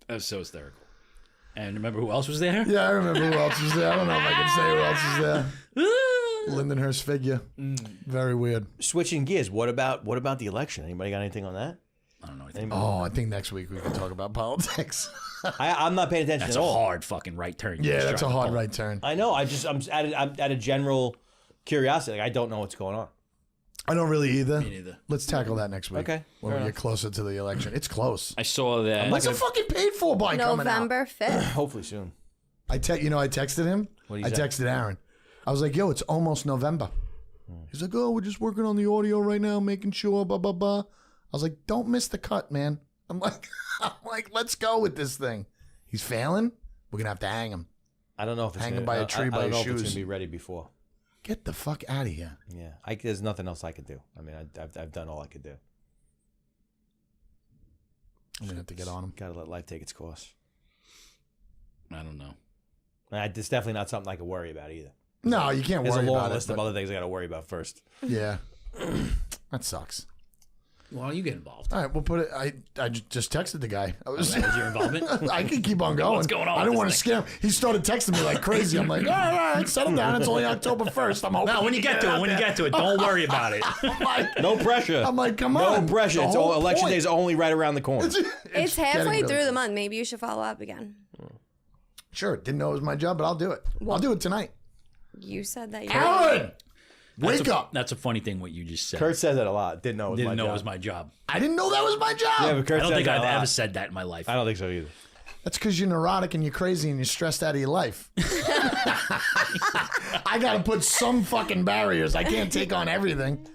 D: That was so hysterical. And remember who else was there?
C: Yeah, I remember who else was there. I don't know if I can say who else was there. Lindenhurst figure. Very weird.
A: Switching gears. What about the election? Anybody got anything on that?
D: I don't know.
C: Oh, I think next week we can talk about politics.
A: I'm not paying attention
D: That's
A: at
D: a
A: all.
D: hard fucking right turn. you
C: Yeah,
D: just
C: that's a
D: tried to
C: hard
D: pull.
C: right turn.
A: I know. I'm at a general curiosity. Like, I don't know what's going on.
C: I don't really either.
D: Me neither.
C: Let's tackle that next week.
A: Okay,
C: When
A: fair
C: we
A: enough.
C: get closer to the election. It's close.
D: I saw that.
C: When's the fucking paid for by coming out?
B: November 5th.
A: Hopefully soon.
C: I texted him.
A: What'd
C: I
A: he say?
C: texted Aaron. I was like, yo, it's almost November. He's like, oh, we're just working on the audio right now, making sure, blah, blah, blah. I was like, don't miss the cut, man. I'm like, let's go with this thing. He's failing. We're going to have to hang him.
A: I don't know if it's
C: Hanging
A: gonna,
C: by a tree
A: I
C: by
A: don't
C: his
A: know if it's
C: shoes.
A: gonna be ready before.
C: Get the fuck out of here.
A: Yeah, there's nothing else I could do. I mean, I've done all I could do.
C: I'm going to have to get on him.
A: Gotta let life take its course.
D: I don't know.
A: It's definitely not something I could worry about either.
C: No, you can't
A: There's
C: worry
A: a long
C: about
A: list
C: it.
A: of
C: but-
A: other things I gotta worry about first.
C: Yeah. That sucks.
D: Well, you get involved.
C: All right, we'll put it. I just texted the guy. I was.
D: That was your involvement?
C: I can keep on going.
D: What's going on
C: I
D: with
C: don't
D: this
C: want to scare him. He started texting me like crazy. I'm like, all right, settle down. It's only October 1st. I'm hoping.
D: No, when you get to it, don't worry about it.
C: I'm like,
A: No pressure.
C: I'm like, come
A: no
C: on.
A: pressure.
C: The
A: It's
C: whole
A: election
C: point.
A: day is only right around the corner.
B: It's halfway
C: getting really
B: through the
C: close.
B: month. Maybe you should follow up again.
C: Sure, didn't know it was my job, but I'll do it. I'll do it tonight.
B: You said that you
C: Aaron, wake up.
D: That's a funny thing what you just said.
A: Kurt says that a lot. Didn't know it was
D: Didn't
A: my
D: know
A: job.
D: it was my job.
C: I didn't know that was my job.
A: Yeah, but Kurt
D: I don't
A: says
D: think
A: that
D: I've
A: a lot.
D: ever said that in my life.
A: I don't think so either.
C: That's because you're neurotic and you're crazy and you're stressed out of your life. I got to put some fucking barriers. I can't take on everything.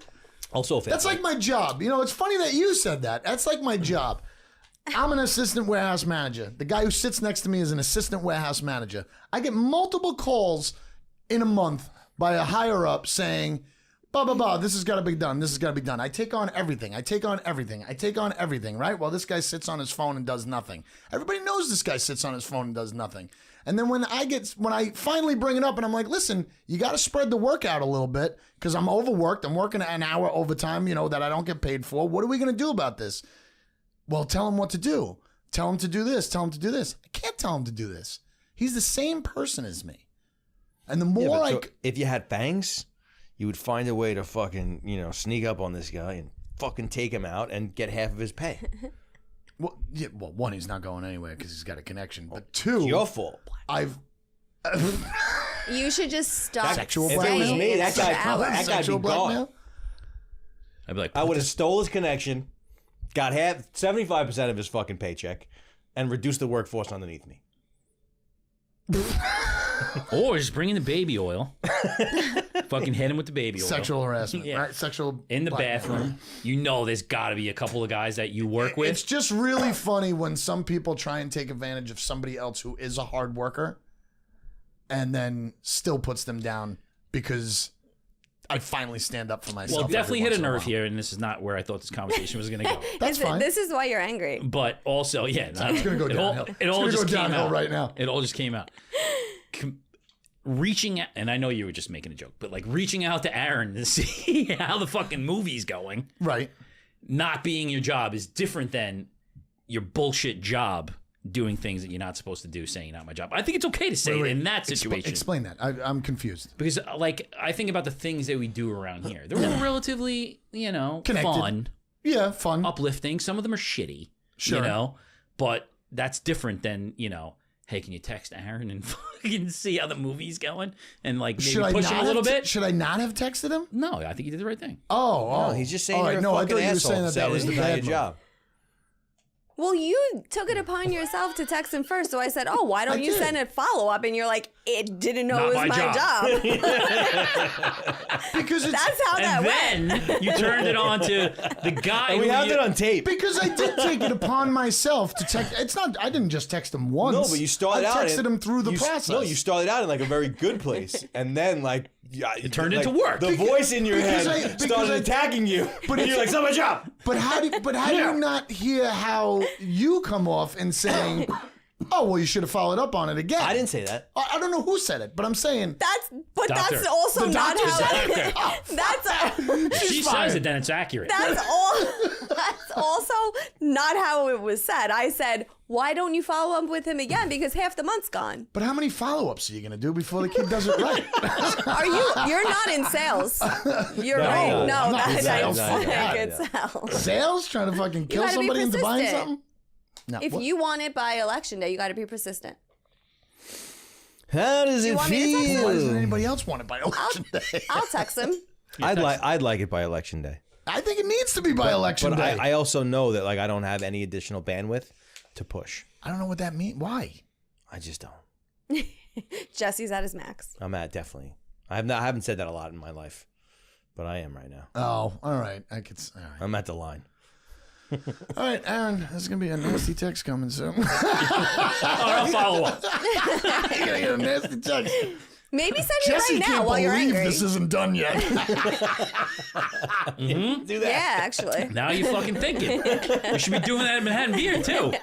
A: Also,
C: That's like my job. You know, it's funny that you said that. That's like my job. I'm an assistant warehouse manager. The guy who sits next to me is an assistant warehouse manager. I get multiple calls in a month by a higher up saying, blah, blah, blah, this has got to be done. This has got to be done. I take on everything. I take on everything, right? Well, this guy sits on his phone and does nothing. Everybody knows this guy sits on his phone and does nothing. And then when I finally bring it up and I'm like, listen, you got to spread the work out a little bit because I'm overworked. I'm working an hour overtime, that I don't get paid for. What are we going to do about this? Well, tell him what to do. Tell him to do this. Tell him to do this. I can't tell him to do this. He's the same person as me. And the more
A: if you had fangs, you would find a way to fucking, sneak up on this guy and fucking take him out and get half of his pay.
C: well, one, he's not going anywhere because he's got a connection. But two,
A: It's your fault.
B: You should just stop.
C: Sexual
A: If it was
B: saying
A: me,
B: it
A: that guy,
B: for hours.
A: that guy'd be
C: Sexual
A: gone.
C: blackmail?
D: I'd be like,
A: I would have stole his connection, got 75% of his fucking paycheck, and reduced the workforce underneath me.
D: or just bring in the baby oil. Fucking hit him with the baby oil.
C: Sexual harassment,
D: Yeah.
C: right? Sexual
D: In the
C: blackmail.
D: bathroom. There's got to be a couple of guys that you work with.
C: It's just really funny when some people try and take advantage of somebody else who is a hard worker and then still puts them down because I finally stand up for myself.
D: Well, definitely
C: every
D: hit a
C: once in
D: nerve
C: while.
D: here, and this is not where I thought this conversation was going to go.
C: That's fine.
B: This is why you're angry.
D: But also, yeah,
C: It's going to go
D: it all-
C: downhill.
D: It all
C: it's
D: just
C: going to go
D: came
C: downhill
D: out
C: right now.
D: It all just came out. Reaching out, and I know you were just making a joke, but like reaching out to Aaron to see how the fucking movie's going,
C: Right.
D: not being your job is different than your bullshit job doing things that you're not supposed to do, saying not my job. I think it's okay to say it in that situation.
C: Explain that. I'm confused.
D: Because, like, I think about the things that we do around here. They're all relatively,
C: Connected.
D: fun,
C: Yeah, fun.
D: uplifting. Some of them are shitty,
C: Sure.
D: But that's different than, hey, can you text Aaron and fucking see how the movie's going? And, like, maybe push him a little bit?
C: Should I not have texted him?
D: No, I think you did the right thing.
C: Oh,
A: No, he's just saying
C: all
A: you're
C: right.
A: a
C: I
A: fucking
C: thought you were
A: asshole
C: saying that
A: saying
C: was the
A: it's not
C: bad
A: your
C: move.
A: job.
B: Well, you took it upon yourself to text him first, so I said, "Oh, why don't you
C: did.
B: send a follow-up?" And you're like, "It didn't know
D: Not
B: it was
D: my
B: my job."
C: Because it's
B: That's how that
D: And
B: went.
D: then you turned it on to the guy.
A: And we
D: who
A: have
D: you-
A: it on tape.
C: because I did take it upon myself to text. It's not. I didn't just text him once.
A: No, but you started out.
C: I texted him through the process.
A: No, you started out in like a very good place, and then like it
D: turned into work.
A: The voice in your
C: because
A: head
C: I-
A: started attacking you,
C: But
A: and you're like, "It's not my job."
C: But how do you not hear how you come off and saying, "Oh, well, you should have followed up on it again"?
A: I didn't say that.
C: I don't know who said it, but I'm saying
B: That's
D: Doctor.
B: also
C: The
B: not
C: doctor
B: how.
C: said it.
B: That's
D: She
C: She's fired.
D: says it, then it's accurate.
B: that's all. That's also not how it was said. I said, "Why don't you follow up with him again? Because half the month's gone."
C: But how many follow-ups are you gonna do before the kid does it right?
B: Are you? You're not in sales. You're
A: No,
B: right.
A: I'm
B: No,
C: not in
B: that's
C: sales.
B: like
C: Yeah,
B: it's sales.
C: Sales trying to fucking kill
B: gotta be
C: somebody into buying
B: persistent.
C: something. No,
B: If
C: what?
B: you want it by election day, you got to be persistent.
A: How does it
B: want me to text him?
C: Why doesn't
A: feel?
C: anybody else want it by election day?
B: I'll text him.
A: I'd like it by election day.
C: I think it needs to be by election
A: But
C: day.
A: I also know that like I don't have any additional bandwidth to push.
C: I don't know what that means. Why?
A: I just don't.
B: Jesse's at his max.
A: I'm at definitely. I haven't said that a lot in my life, but I am right now.
C: Oh, all right. I could. All right.
A: I'm at the line.
C: All right, Aaron. There's gonna be a nasty text coming soon.
D: I'll follow up.
C: You're gonna get a nasty text.
B: Maybe send it
C: Jesse
B: right now
C: can't
B: while you're
C: believe
B: angry.
C: this isn't done yet.
A: Do that.
B: Yeah, actually.
D: Now you're fucking thinking. You should be doing that in Manhattan Beer too.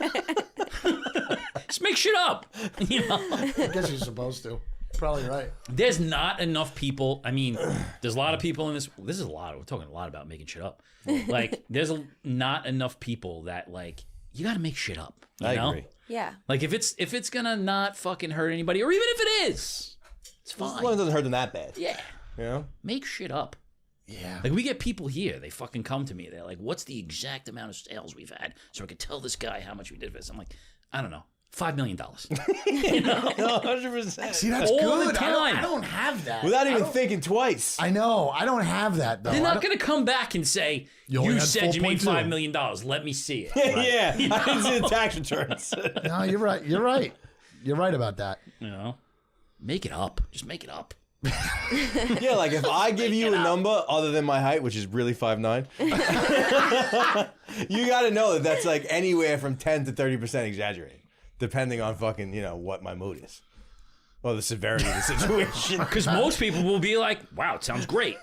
D: Just make shit up. You know,
C: I guess you're supposed to. Probably right.
D: there's not enough people. I mean, there's a lot of people in this. This is a lot. We're talking a lot about making shit up. Like, there's not enough people that like you got to make shit up. You
A: I
D: know?
A: agree.
B: Yeah.
D: Like if it's gonna not fucking hurt anybody, or even if it is, it's
A: As long as it
D: fine.
A: doesn't hurt them that bad.
D: Yeah,
A: You know?
D: make shit up.
C: Yeah.
D: Like we get people here, they fucking come to me. They're like, "What's the exact amount of sales we've had, so I can tell this guy how much we did for this?" I'm like, "I don't know, $5 million." You know?
A: No, 100%.
C: See, that's
D: All the
C: good.
D: time.
C: I don't have that.
A: Without even
C: I don't-
A: thinking twice.
C: I know. I don't have that though.
D: They're
C: I
D: not
C: don't-
D: gonna come back and say,
C: You only
D: "You
C: had
D: said you made
C: 4.2.
D: $5 million. Let me see it."
A: Yeah, I didn't see the tax returns.
C: No, you're right. You're right. You're right about that.
D: You know, make it up. Just make it up.
A: Yeah, like if I give you a number other than my height, which is really 5'9", you got to know that that's like anywhere from 10 to 30% exaggerated, depending on fucking what my mood is, or the severity of the situation.
D: Because most people will be like, "Wow, it sounds great."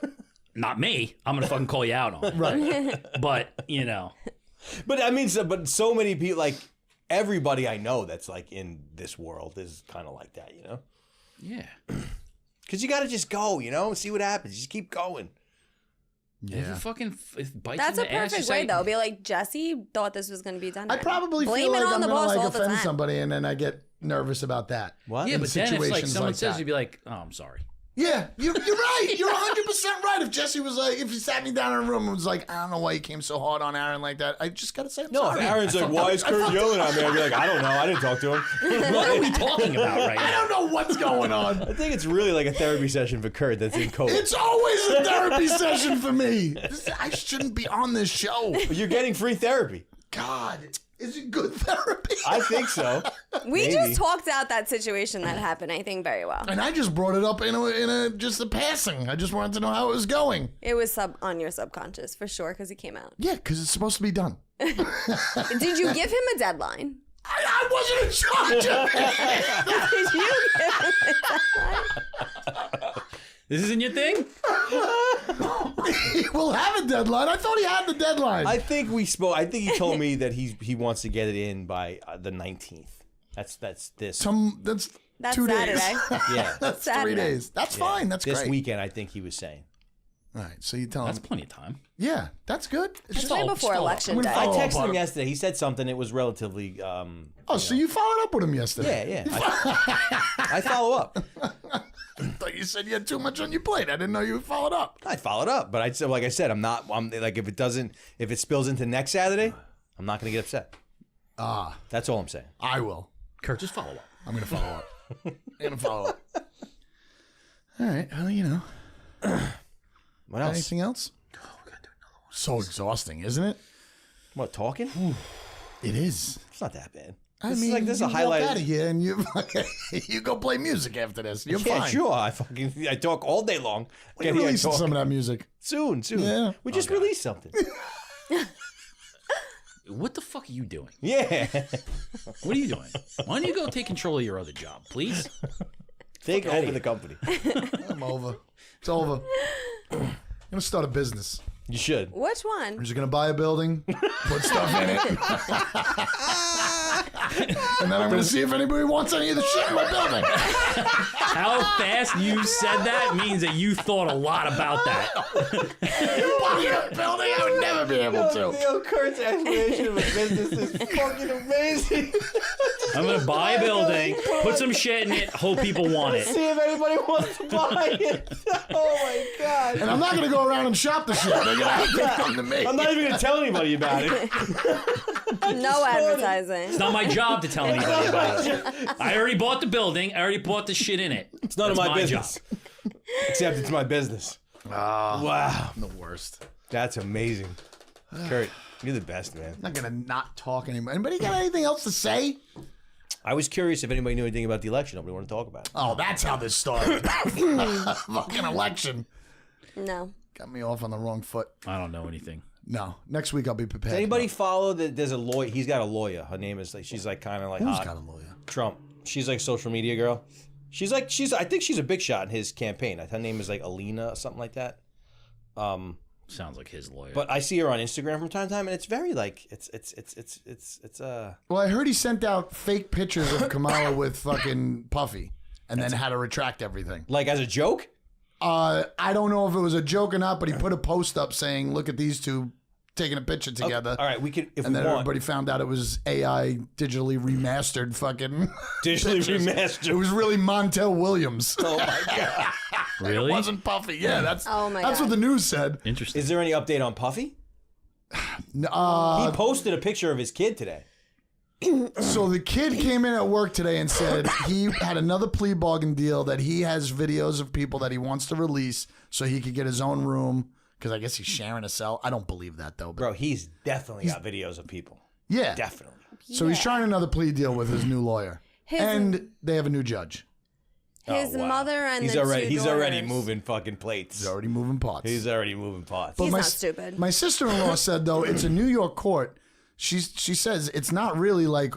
D: Not me. I'm gonna fucking call you out on it.
C: Right.
D: But you know,
A: But I mean, so many people, like everybody I know that's like in this world is kind of like that,
D: yeah.
A: Because you got to just go, see what happens. Just keep going.
D: If it fucking if it bites
B: That's
D: in
B: a
D: the ass,
B: perfect
D: you
B: way,
D: say,
B: though. Be like, Jesse thought this was going to be done.
C: I
B: right.
C: probably
B: Blame
C: feel
B: it
C: like
B: on
C: I'm
B: the
C: gonna
B: boss
C: like
B: all the
C: offend
B: time.
C: somebody, and then I get nervous about that.
A: What?
D: Yeah,
C: in
D: but then if like
C: situations
D: someone
C: like
D: says,
C: that.
D: you'd be like, "Oh, I'm sorry."
C: Yeah, you're right. You're 100% right. If Jesse was like, if he sat me down in a room and was like, "I don't know why you came so hard on Aaron like that," I just gotta say, I'm
A: No,
C: sorry.
A: if Aaron's like, why is Kurt yelling at me? I'd be like, I don't know. I didn't talk to him.
D: What are we talking about right
C: I
D: now?
C: don't know what's going on.
A: I think it's really like a therapy session for Kurt that's in COVID.
C: It's always a therapy session for me. I shouldn't be on this show.
A: You're getting free therapy.
C: God, is it good therapy?
A: I think so.
B: We
A: Maybe.
B: just talked out that situation that happened, I think, very well.
C: And I just brought it up in a just a passing. I just wanted to know how it was going.
B: It was on your subconscious, for sure, because it came out.
C: Yeah, because it's supposed to be done.
B: Did you give him a deadline?
C: I wasn't in charge of it.
B: Did you give him a deadline?
D: This isn't your thing?
C: We'll have a deadline. I thought he had the deadline.
A: I think we spoke. I think he told me that he wants to get it in by the 19th. That's this.
C: That's
B: That's
C: 2 days.
B: Saturday.
A: Yeah.
C: That's
B: Saturday.
C: 3 days. That's fine. That's
A: This
C: great.
A: weekend, I think he was saying.
C: All right, so you tell
D: That's
C: him.
D: plenty of time.
C: Yeah, that's good. It's
B: It's
C: just-
B: right before
D: Stall.
B: election
C: I'm
B: day.
C: gonna
A: I
C: follow up
A: texted
C: on
A: him
C: him.
A: yesterday. He said something. It was relatively.
C: so you followed up with him yesterday?
A: Yeah. I follow up.
C: I thought you said you had too much on your plate. I didn't know you followed up.
A: I followed up, but I said, like I said, I'm like, if it spills into next Saturday, I'm not gonna get upset. That's all I'm saying.
C: I will.
D: Kurt, just follow up.
C: I'm going to follow up. I'm going to follow up. All right. Well,
A: What else?
C: anything else? So exhausting, isn't it?
A: What, talking?
C: It is.
A: It's not that bad.
C: I
A: This
C: mean,
A: is like this is
C: you
A: a highlight.
C: walk out of here and you you go play music after this. You're
A: Yeah,
C: fine.
A: sure. I talk all day long.
C: We're
A: Get here,
C: releasing
A: talk.
C: some of that music.
A: Soon.
C: Yeah.
A: We just released something.
D: What the fuck are you doing?
A: Yeah.
D: What are you doing? Why don't you go take control of your other job, please?
A: Take
D: outta
A: over
D: here.
A: the company.
C: I'm over. It's over. I'm gonna start a business.
A: You should.
B: Which
C: I'm
B: one?
C: just gonna buy a building, put stuff in it, and then I'm gonna see if anybody wants any of the shit in my building.
D: How fast you said that means that you thought a lot about that.
C: Buying a building, I would never be able to.
A: Kurt's explanation of a business is fucking amazing.
D: I'm gonna buy a building, put some shit in it, hope people want it.
A: See if anybody wants to buy it. Oh my god.
C: And I'm not gonna go around and shop the shit. They're gonna have to come to me.
A: I'm not even gonna tell anybody about it.
B: No advertising.
D: It's not my job to tell anybody about it. I already bought the building. I already bought the shit in it.
A: It's none of
D: That's
A: my
D: my
A: business. Except it's my business. Wow.
C: The worst.
A: That's amazing. Kurt, you're the best, man.
C: I'm not gonna not talk anymore. Anybody got anything else to say?
A: I was curious if anybody knew anything about the election. Nobody wanted to talk about it.
C: Oh, that's how this started. Fucking election.
B: No.
C: Got me off on the wrong foot.
D: I don't know anything.
C: No. Next week I'll be prepared.
A: Does anybody follow that? There's a lawyer. He's got a lawyer. Her name is like, she's like kind of like
C: Who's
A: hot.
C: got a lawyer?
A: Trump. She's like social media girl. I think she's a big shot in his campaign. Her name is like Alina or something like that.
D: Sounds like his lawyer.
A: But I see her on Instagram from time to time, and it's very like it's
C: Well, I heard he sent out fake pictures of Kamala with fucking Puffy, and then had to retract everything.
A: like as a joke.
C: I don't know if it was a joke or not, but he put a post up saying, "Look at these two taking a picture together."
A: All right, we can if
C: And
A: we
C: then
A: want
C: everybody found out it was AI digitally remastered fucking.
A: digitally
C: It
A: remastered.
C: was really Montel Williams.
A: Oh my god!
D: really?
C: It wasn't Puffy. Yeah, that's
B: Oh my
C: that's
B: God.
C: what the news said.
D: Interesting.
A: Is there any update on Puffy? He posted a picture of his kid today.
C: So the kid came in at work today and said he had another plea bargain deal that he has videos of people that he wants to release so he could get his own room because I guess he's sharing a cell. I don't believe that though. But
A: Bro, he's definitely got videos of people.
C: yeah,
A: Definitely.
C: so he's trying another plea deal with his new lawyer, and they have a new judge.
B: His
A: Oh, wow.
B: mother and
A: he's
B: the
A: already
B: two
A: he's already
B: daughters.
A: moving fucking plates.
C: He's already moving pots.
A: He's already moving pots.
B: He's
C: my
B: not
C: s-
B: stupid.
C: My sister-in-law said though it's a New York court. She says it's not really like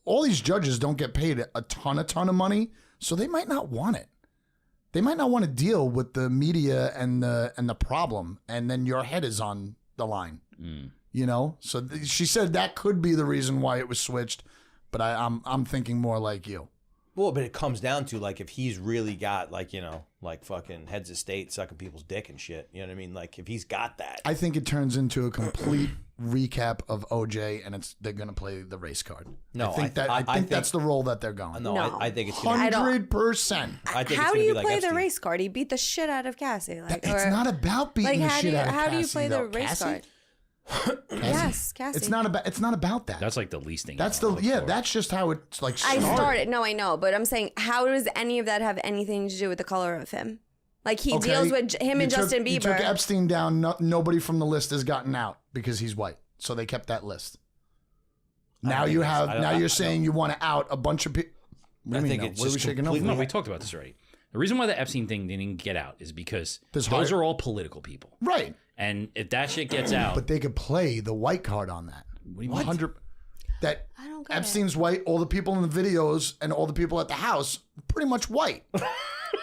C: all these judges don't get paid a ton of money, so they might not want it. They might not want to deal with the media and the problem, and then your head is on the line. You know, so she said that could be the reason why it was switched. But I'm thinking more like you.
A: Well, but it comes down to like if he's really got like like fucking heads of state sucking people's dick and shit. You know what I mean? Like if he's got that.
C: I think it turns into a complete recap of OJ, and they're gonna play the race card.
A: No,
C: I think
A: I think
C: that's the role that they're going.
A: No,
B: No.
A: I think it's gonna.
C: 100%.
A: I think
B: How
A: it's
B: do
A: gonna
B: you
A: be like
B: play
A: Epstein.
B: the race card? He beat the shit out of Cassie. Like,
C: It's
B: or,
C: not about beating
B: like
C: the
B: how
C: shit
B: do you
C: out of
B: how do you
C: Cassie,
B: play the
C: though.
B: race
C: Cassie?
B: card? Yes, Cassie.
C: It's not about that.
D: That's like the least thing.
C: That's
D: I
C: the
D: wanna look for.
C: that's just how it's like
B: I
C: started.
B: started. No, I know, but I'm saying, how does any of that have anything to do with the color of him? Like he
C: Okay,
B: deals with him and Justin Bieber.
C: You took Epstein down. Nobody from the list has gotten out because he's white, so they kept that list. Now
A: think
C: you
A: it's-
C: have.
A: I don't-
C: Now
A: I-
C: you're
A: I
C: saying you want to out a bunch of people.
A: I think it's
C: What are we
A: just
C: shaking up?
A: completely-
D: No, we talked about this already. The reason why the Epstein thing didn't get out is because
C: There's
D: those
C: higher-
D: are all political people.
C: Right,
D: And if that shit gets out,
C: but they could play the white card on that.
D: what do you mean?
C: 100. That
B: I don't get it.
C: Epstein's white. All the people in the videos and all the people at the house, pretty much white.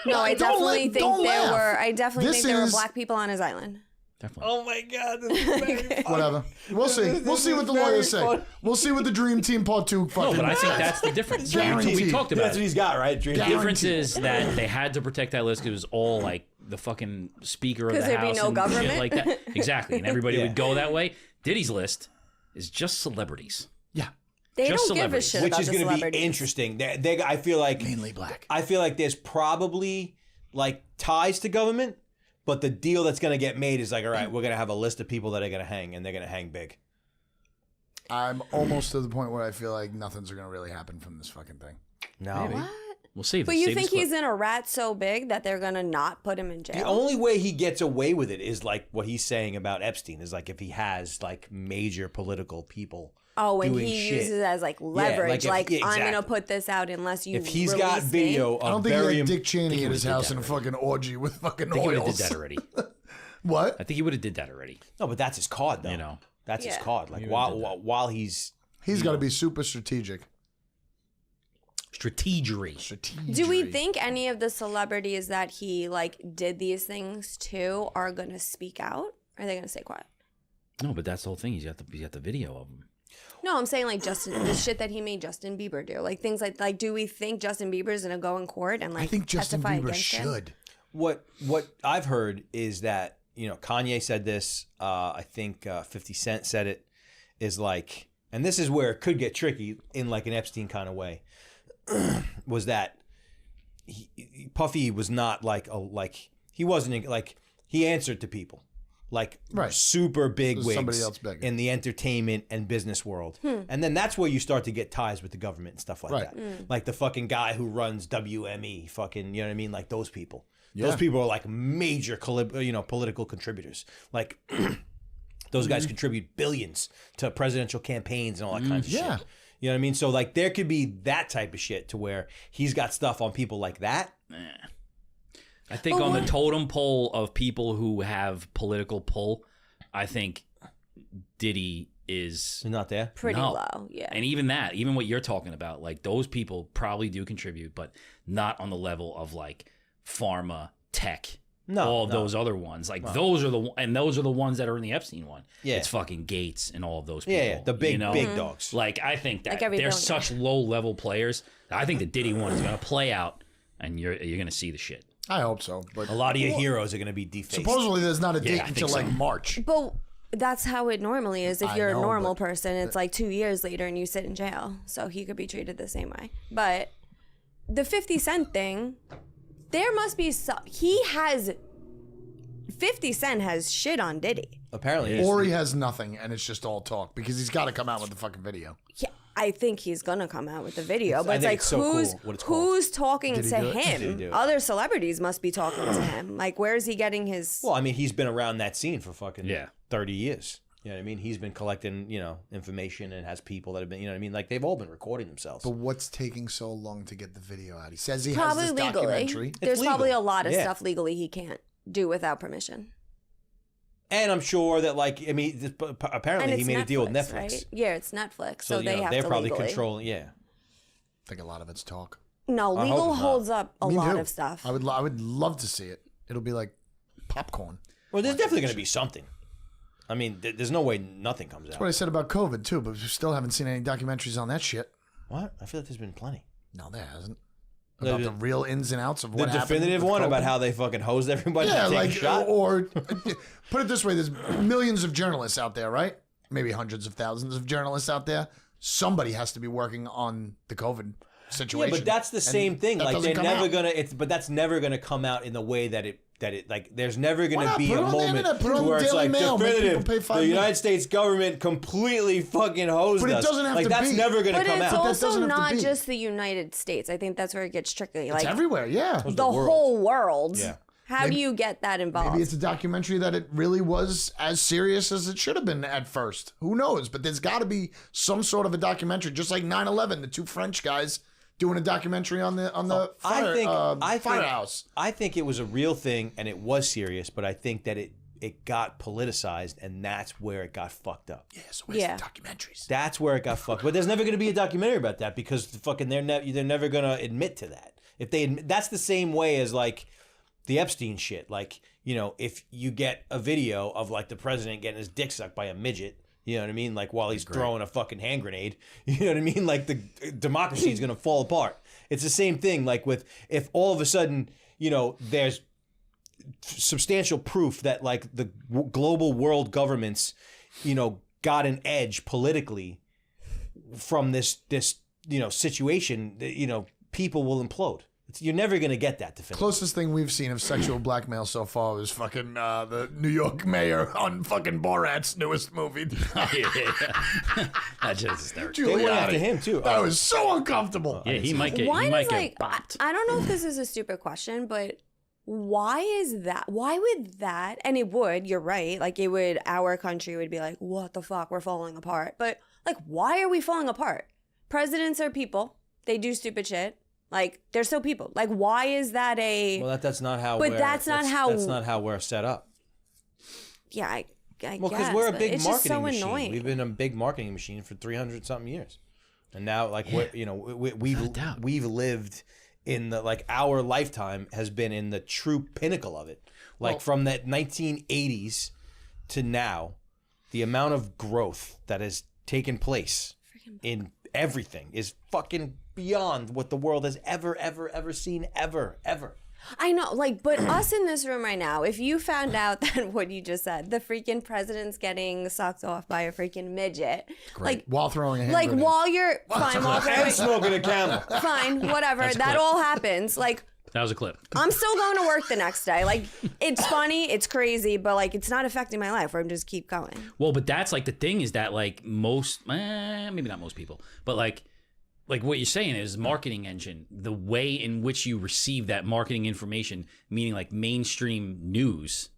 B: No, I definitely think
C: don't
B: there
C: laugh.
B: were. I definitely
C: This
B: think there were
C: is-
B: black people on his island.
D: Definitely.
A: Oh my god! This is very
C: Whatever. We'll see. We'll see what the
A: very
C: lawyers say.
A: fun.
C: We'll see what the Dream Team Part 2
D: No,
C: fucking.
D: but I think that's the difference.
C: Guaranteed.
D: We talked about
A: That's what
D: it.
A: he's got, right? Dream.
D: The
C: Guaranteed.
D: difference is that they had to protect that list because it was all like the fucking speaker of the
B: 'Cause there'd be
D: house
B: no
D: and
B: government?
D: shit like that. Exactly, and everybody
A: Yeah.
D: would go that way. Diddy's list is just celebrities.
C: Yeah.
B: They
D: Just
B: don't give a
D: celebrities.
B: shit
A: Which
B: about
A: is
B: the
A: going to be
B: celebrities.
A: interesting. I feel like
C: Mainly black.
A: I feel like there's probably like ties to government, but the deal that's going to get made is like, all right, we're going to have a list of people that are going to hang, and they're going to hang big.
C: I'm almost to the point where I feel like nothing's going to really happen from this fucking thing.
A: No,
B: What?
D: We'll save
B: But
D: this.
B: you
D: Save
B: think
D: this
B: he's
D: clip.
B: in a rat so big that they're gonna not put him in jail?
A: The only way he gets away with it is like what he's saying about Epstein is like if he has like major political people.
B: Oh, and
A: doing
B: he
A: shit.
B: uses it as like leverage.
A: like if-
B: I'm gonna
A: exactly.
B: put this out unless you.
A: If he's got
B: release
A: video
B: me.
C: I don't
A: of
C: think he
A: very
C: had Dick Cheney
D: he
C: in his
D: would've did
C: house
D: that
C: in a
D: already.
C: fucking orgy with fucking
D: I think he would have
C: oils.
D: did that already.
C: What?
D: I think he would have did that already.
A: No, but that's his card though.
D: You know.
A: That's his
B: Yeah.
A: card. Like
D: He would've did
A: while he's
C: He's got to be super strategic.
D: Strategery.
B: Do we think any of the celebrities that he like did these things to are gonna speak out? Or are they gonna stay quiet?
D: No, but that's the whole thing. He's got the video of him.
B: No, I'm saying like the shit that he made Justin Bieber do, like things like do we think Justin Bieber's gonna go in court and like
C: I think Justin
B: testify
C: Bieber
B: against him?
C: should.
A: what I've heard is that Kanye said this. I think 50 Cent said it. Is like, and this is where it could get tricky in like an Epstein kind of way. Was that Puffy was not like he wasn't like he answered to people. Like
C: Right.
A: super big
C: There's
A: wigs
C: somebody else bigger.
A: in the entertainment and business world. And then that's where you start to get ties with the government and stuff like
C: Right.
A: that. Like the fucking guy who runs WME, fucking, you know what I mean? Like those people.
C: Yeah.
A: Those people are like major political contributors. Like those guys contribute billions to presidential campaigns and all that kinds of
C: Yeah.
A: shit. You know what I mean? So like there could be that type of shit to where he's got stuff on people like that.
D: I think on the totem pole of people who have political pull, I think Diddy is
A: He's not there.
B: Pretty
D: No.
B: low, yeah.
D: And even that, even what you're talking about, like those people probably do contribute, but not on the level of like pharma, tech, all of those other ones. Like those are the ones that are in the Epstein one.
A: Yeah.
D: It's fucking Gates and all of those people.
A: Yeah, the big big dogs.
D: Like I think that
B: Like every
D: they're
B: billionaire.
D: such low level players. I think the Diddy one is going to play out, and you're going to see the shit.
C: I hope so. But
A: A lot of your heroes are going to be defaced.
C: supposedly there's not a date
D: I think
C: until
D: so.
C: like March.
B: But that's how it normally is. If
C: I
B: you're a
C: know,
B: normal
C: but-
B: person, it's like 2 years later and you sit in jail. So he could be treated the same way. But the 50 Cent thing, there must be he has 50 Cent has shit on Diddy.
A: Apparently,
C: Or he has nothing and it's just all talk because he's got to come out with the fucking video.
B: Yeah, I think he's gonna come out with the video, but
A: I
B: it's
A: think
B: like
A: it's so cool
B: who's
A: what it's called.
B: who's talking
C: Did he
B: to
C: do it?
A: Did he
B: him?
A: do it?
B: Other celebrities must be talking to him. Like, where is he getting his?
A: well, I mean, he's been around that scene for fucking
D: Yeah.
A: 30 years. You know what I mean? He's been collecting, information and has people that have been, you know what I mean? Like they've all been recording themselves.
C: But what's taking so long to get the video out? He says he
B: Probably
C: has this
B: legally.
C: documentary.
B: There's
A: legal.
B: probably a lot of
A: Yeah.
B: stuff legally he can't do without permission.
A: And I'm sure that, like, I mean,
B: And
A: apparently he
B: it's
A: made a deal with
B: Netflix,
A: Netflix.
B: right? Yeah, it's Netflix, so
A: you
B: they
A: know,
B: have
A: they're
B: to
A: probably
B: legally.
A: controlling. Yeah.
C: I think a lot of it's talk.
B: No,
A: I hope
B: legal
A: it's not.
B: holds up a
C: Me
B: lot
C: too.
B: of stuff.
C: I would love to see it. It'll be like popcorn.
A: Well, there's definitely going to be something. I mean, there's no way nothing comes out.
C: That's what I said about COVID too, but we still haven't seen any documentaries on that shit.
A: What? I feel like there's been plenty.
C: No, there hasn't. About the real ins and outs of
A: The
C: what happened.
A: definitive
C: with
A: one
C: COVID.
A: about how they fucking hosed everybody
C: Yeah,
A: to take
C: like,
A: a shot.
C: or put it this way: there's millions of journalists out there, right? Maybe hundreds of thousands of journalists out there. Somebody has to be working on the COVID
A: Yeah,
C: situation.
A: but that's the same thing.
C: that
A: Like
C: doesn't
A: they're
C: come
A: never
C: out.
A: gonna. But that's never gonna come out in the way that it like. There's never
C: Why
A: gonna
C: not?
A: be
C: Put
A: a
C: it on the
A: moment
C: internet. Put it on
A: where
C: the
A: it's
C: Daily
A: like
C: Mail. Make
A: definitive.
C: people pay $5
A: The
C: million.
A: United States government completely fucking hosed
C: But it
A: us.
C: doesn't have
A: like
C: to
A: that's
C: be.
A: never gonna
B: But
A: come
B: it's
A: out.
C: doesn't
B: also
C: have to
B: not
C: be.
B: just the United States. I think that's where it gets tricky. Like
C: It's everywhere. Yeah.
B: the whole world.
A: Yeah.
B: How do you get that involved?
C: Maybe it's a documentary that it really was as serious as it should have been at first. Who knows? But there's got to be some sort of a documentary, just like 9/11, the two French guys doing a documentary on the firehouse.
A: I think it was a real thing and it was serious, but I think that it got politicized and that's where it got fucked up.
C: Yeah, so where's
B: Yeah.
C: the documentaries?
A: That's where it got fucked. But there's never going to be a documentary about that because fucking they're never going to admit to that. If they admit, that's the same way as like the Epstein shit. Like, if you get a video of like the president getting his dick sucked by a midget, you know what I mean? Like while he's throwing a fucking hand grenade, you know what I mean? Like the democracy is going to fall apart. It's the same thing. Like with, if all of a sudden, there's substantial proof that like the global world governments, got an edge politically from this situation, people will implode. You're never gonna get that definitive.
C: Closest thing we've seen of sexual blackmail so far was fucking the New York mayor on fucking Borat's newest movie.
D: That's just hysterical.
A: They went
C: Giuliani.
A: after him too.
C: That was so uncomfortable.
D: Yeah, he might get bopped.
B: I don't know if this is a stupid question, but why is that? Why would that? And it would. You're right. Like it would. Our country would be like, what the fuck? We're falling apart. But like, why are we falling apart? Presidents are people. They do stupid shit. Like they're still people. Like why is that a?
A: Well, that's not how.
B: But that's not how
A: we're set up.
B: Yeah, I
A: Well,
B: guess.
A: because we're a big
B: it's just
A: marketing
B: so
A: machine.
B: annoying.
A: We've been a big marketing machine for 300-something years, and now like we've lived in the like our lifetime has been in the true pinnacle of it. Like from that 1980s to now, the amount of growth that has taken place in everything is fucking beyond what the world has ever seen, ever.
B: I know, like, but us in this room right now, if you found out that what you just said, the freaking president's getting sucked off by a freaking midget,
C: Like while throwing a hand
B: like
C: grenade.
B: while you're fine, while
A: And
B: throwing,
A: smoking a camel.
B: fine, whatever,
D: That's a
B: that
D: clip.
B: all happens. Like,
D: That was a clip.
B: I'm still going to work the next day. Like, it's funny, it's crazy, but like, it's not affecting my life. Where I'm just keep going.
D: Well, but that's like the thing is that like most, maybe not most people, but like what you're saying is marketing engine, the way in which you receive that marketing information, meaning like mainstream news.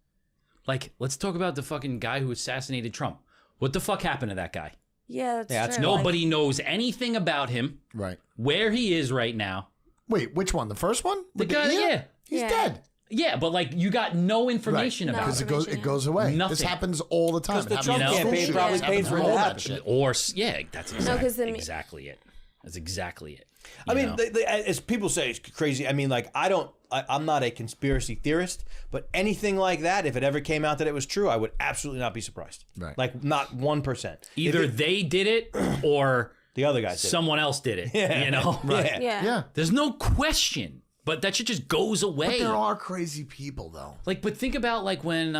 D: Like, let's talk about the fucking guy who assassinated Trump. What the fuck happened to that guy?
B: Yeah, that's true.
D: Nobody knows anything about him,
C: Right.
D: where he is right now.
C: Wait, which one? The first one?
D: The
C: With
D: guy,
C: ear?
D: yeah.
C: He's
B: Yeah.
C: dead.
D: Yeah, but like you got no information
B: No.
D: about
C: Because
D: him.
C: it goes away.
D: Nothing.
C: This happens all the time.
A: Because the
C: It
A: Trump
C: happens in
A: campaign
C: school
A: probably
C: shootings.
A: paid
C: Happens
A: for
C: in
A: it to
C: all that
A: happen.
C: shit.
D: Or yeah, that's exactly it. That's exactly it.
A: I
D: You
A: mean,
D: know?
A: as people say, it's crazy. I mean, like, I'm not a conspiracy theorist, but anything like that, if it ever came out that it was true, I would absolutely not be surprised.
C: Right.
A: Like, not 1%.
D: Either they did it or
A: the other guys did.
D: someone else did it. You know?
A: Right.
B: Yeah.
C: Yeah.
D: There's no question. But that shit just goes away.
C: But there are crazy people, though.
D: Like, but think about like when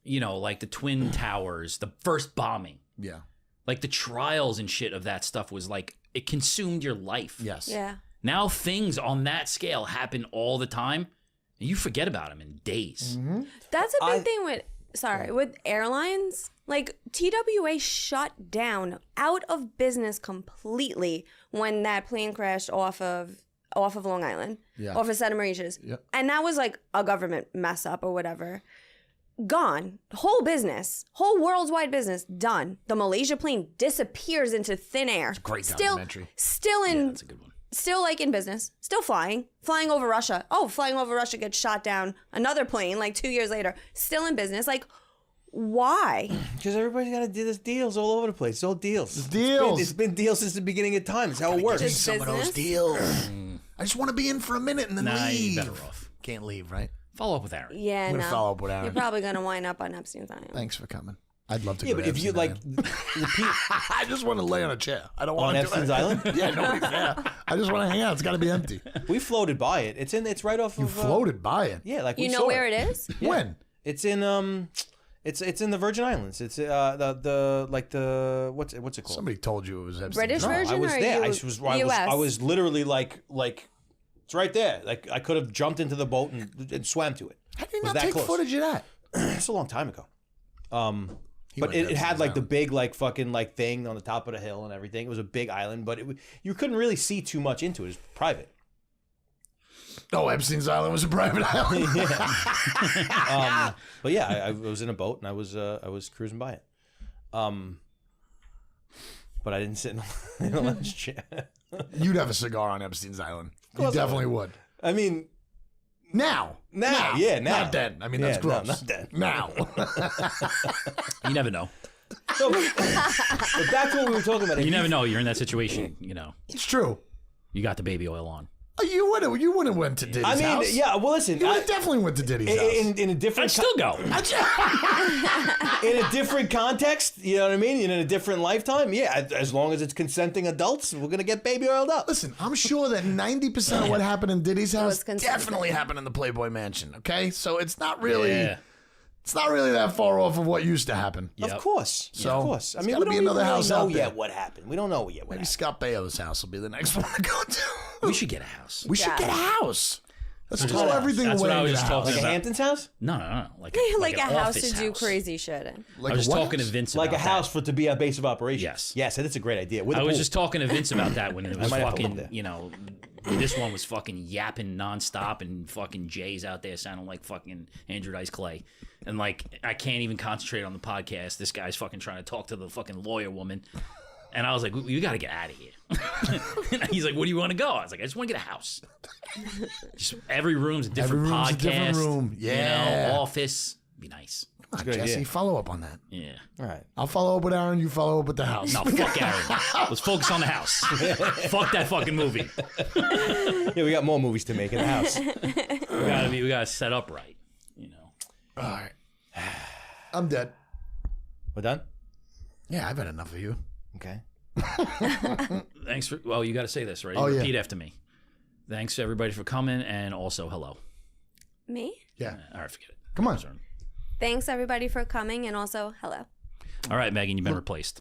D: like the Twin Towers, the first bombing.
C: Yeah.
D: Like the trials and shit of that stuff was like it consumed your life.
C: Yes.
B: Yeah.
D: Now things on that scale happen all the time, and you forget about them in days.
B: That's a big thing with airlines. Like TWA shut down, out of business completely when that plane crashed off of Long Island,
C: Yeah.
B: off of Santa Mauritius.
C: Yeah.
B: And that was like a government mess up or whatever. Gone. Whole business, whole worldwide business, done. The Malaysia plane disappears into thin air.
C: Great
B: still,
C: documentary.
B: Still in,
D: That's a good one.
B: still like in business, still flying over Russia. Oh, flying over Russia gets shot down. Another plane like 2 years later, still in business. Like, why?
A: Because everybody's got to do this deals all over the place. It's all deals. It's
C: deals.
A: It's been deals since the beginning of time. It's how it works.
C: Give me
B: Just
C: some of those
B: business?
C: deals. I just want to be in for a minute and then
D: Nah,
C: leave.
D: you're better off.
C: Can't leave, right?
D: Follow up with Aaron.
B: Yeah,
C: I'm
B: no.
C: gonna follow up with Aaron.
B: You're probably gonna wind up on Epstein's Island.
C: Thanks for coming. I'd love to
A: Yeah,
C: go
A: but
C: to
A: if you
C: Epstein's
A: like
C: Island.
A: repeat
C: I just want to lay on a chair. I don't
A: on
C: want to
A: Epstein's
C: do it.
A: Island,
C: Yeah, nobody's there. I just want to hang out. It's got to be empty.
A: we floated by it. It's right off
C: You
A: of.
C: floated by it.
A: Yeah, like we
B: You know
A: saw
B: where it is?
C: When?
A: It's in it's in the Virgin Islands. It's the what's it called?
C: Somebody told you it was Epstein's
B: British
C: Island.
B: Virgin
A: I was
B: or
A: there.
B: US?
A: I was literally like it's right there. Like I could have jumped into the boat and swam to it.
C: How do you
A: Was
C: not
A: that
C: take
A: close.
C: footage of that?
A: It's a long time ago.
C: He
A: But
C: went to
A: it had
C: Epstein's
A: like the
C: Island.
A: big like fucking like thing on the top of the hill and everything. It was a big island, but you couldn't really see too much into it. It was private.
C: Oh, Epstein's Island was a private island.
A: But yeah, I was in a boat and I was cruising by it. But I didn't sit in a lounge chair.
C: You'd have a cigar on Epstein's Island. You
A: course I
C: definitely would.
A: I mean,
C: Now.
A: yeah, now.
C: Not then. I mean, that's
A: Yeah,
C: gross.
A: no, not then.
C: Now.
D: You never know.
A: So, but back to what we were talking about.
D: You never know. You're in that situation. You know,
C: It's true.
D: you got the baby oil on.
C: You would have went to Diddy's
A: I mean,
C: house.
A: yeah. Well, listen.
C: You would have definitely went to Diddy's house.
A: in a different
D: I'd still go.
A: in a different context, you know what I mean? In a different lifetime, yeah. As long as it's consenting adults, we're gonna get baby oiled up.
C: Listen, I'm sure that 90% of what happened in Diddy's house
B: was consenting.
C: definitely happened in the Playboy Mansion, okay? So it's not really...
D: Yeah.
C: It's not really that far off of what used to happen.
D: Yep.
A: Of course.
C: So,
A: of course. I
C: it's
A: mean,
C: gotta
A: we
C: be
A: don't
C: another
A: even
C: house
A: really know
C: out there.
A: yet what happened. We don't know yet what
C: Maybe
A: happened.
C: Scott Baio's house will be the next one to go to.
D: We should get a house.
C: We should
B: Yeah.
C: get a house. Let's
A: What
C: throw
A: house?
C: everything
D: That's
C: away
D: what I
C: and
D: was
C: get a
D: just
C: house.
D: talking
A: Like a
D: about.
A: Hamptons house?
D: No. Like
B: like a house
D: office
B: to do
D: house.
B: crazy shit in.
C: Like
D: I was
C: a what
D: talking to
C: house?
D: Vince
A: Like
D: about
A: a house
D: that.
A: to be a base of operations.
D: Yes.
A: Yes, and it's a great idea. With a
D: I was
A: pool.
D: just talking to Vince about that when it was
A: might have to live
D: fucking,
A: there.
D: you know, this one was fucking yapping nonstop and fucking Jay's out there sounding like fucking Andrew Dice Clay. And like, I can't even concentrate on the podcast. This guy's fucking trying to talk to the fucking lawyer woman. And I was like, we got to get out of here. And he's like, where do you want to go? I was like, I just want to get a house. Just every room's a different
C: Every room's
D: podcast.
C: a different room. Yeah.
D: You know, office. Be nice.
C: Come on,
A: good
C: Jesse,
A: idea.
C: follow up on that.
D: Yeah.
A: All right.
C: I'll follow up with Aaron. You follow up with the house.
D: No, fuck Aaron. Let's focus on the house. Fuck that fucking movie.
A: Yeah, we got more movies to make in the house.
D: We gotta set up right. You know.
C: All right. I'm dead.
A: We're done?
C: Yeah, I've had enough of you.
A: Okay.
D: Thanks for. Well, you got to say this right.
C: Oh, yeah.
D: Repeat after me. Thanks to everybody for coming, and also hello.
B: Me?
C: Yeah.
D: All right, forget it.
C: Come on.
B: Thanks everybody for coming and also hello.
D: All right, Megan, you've been replaced.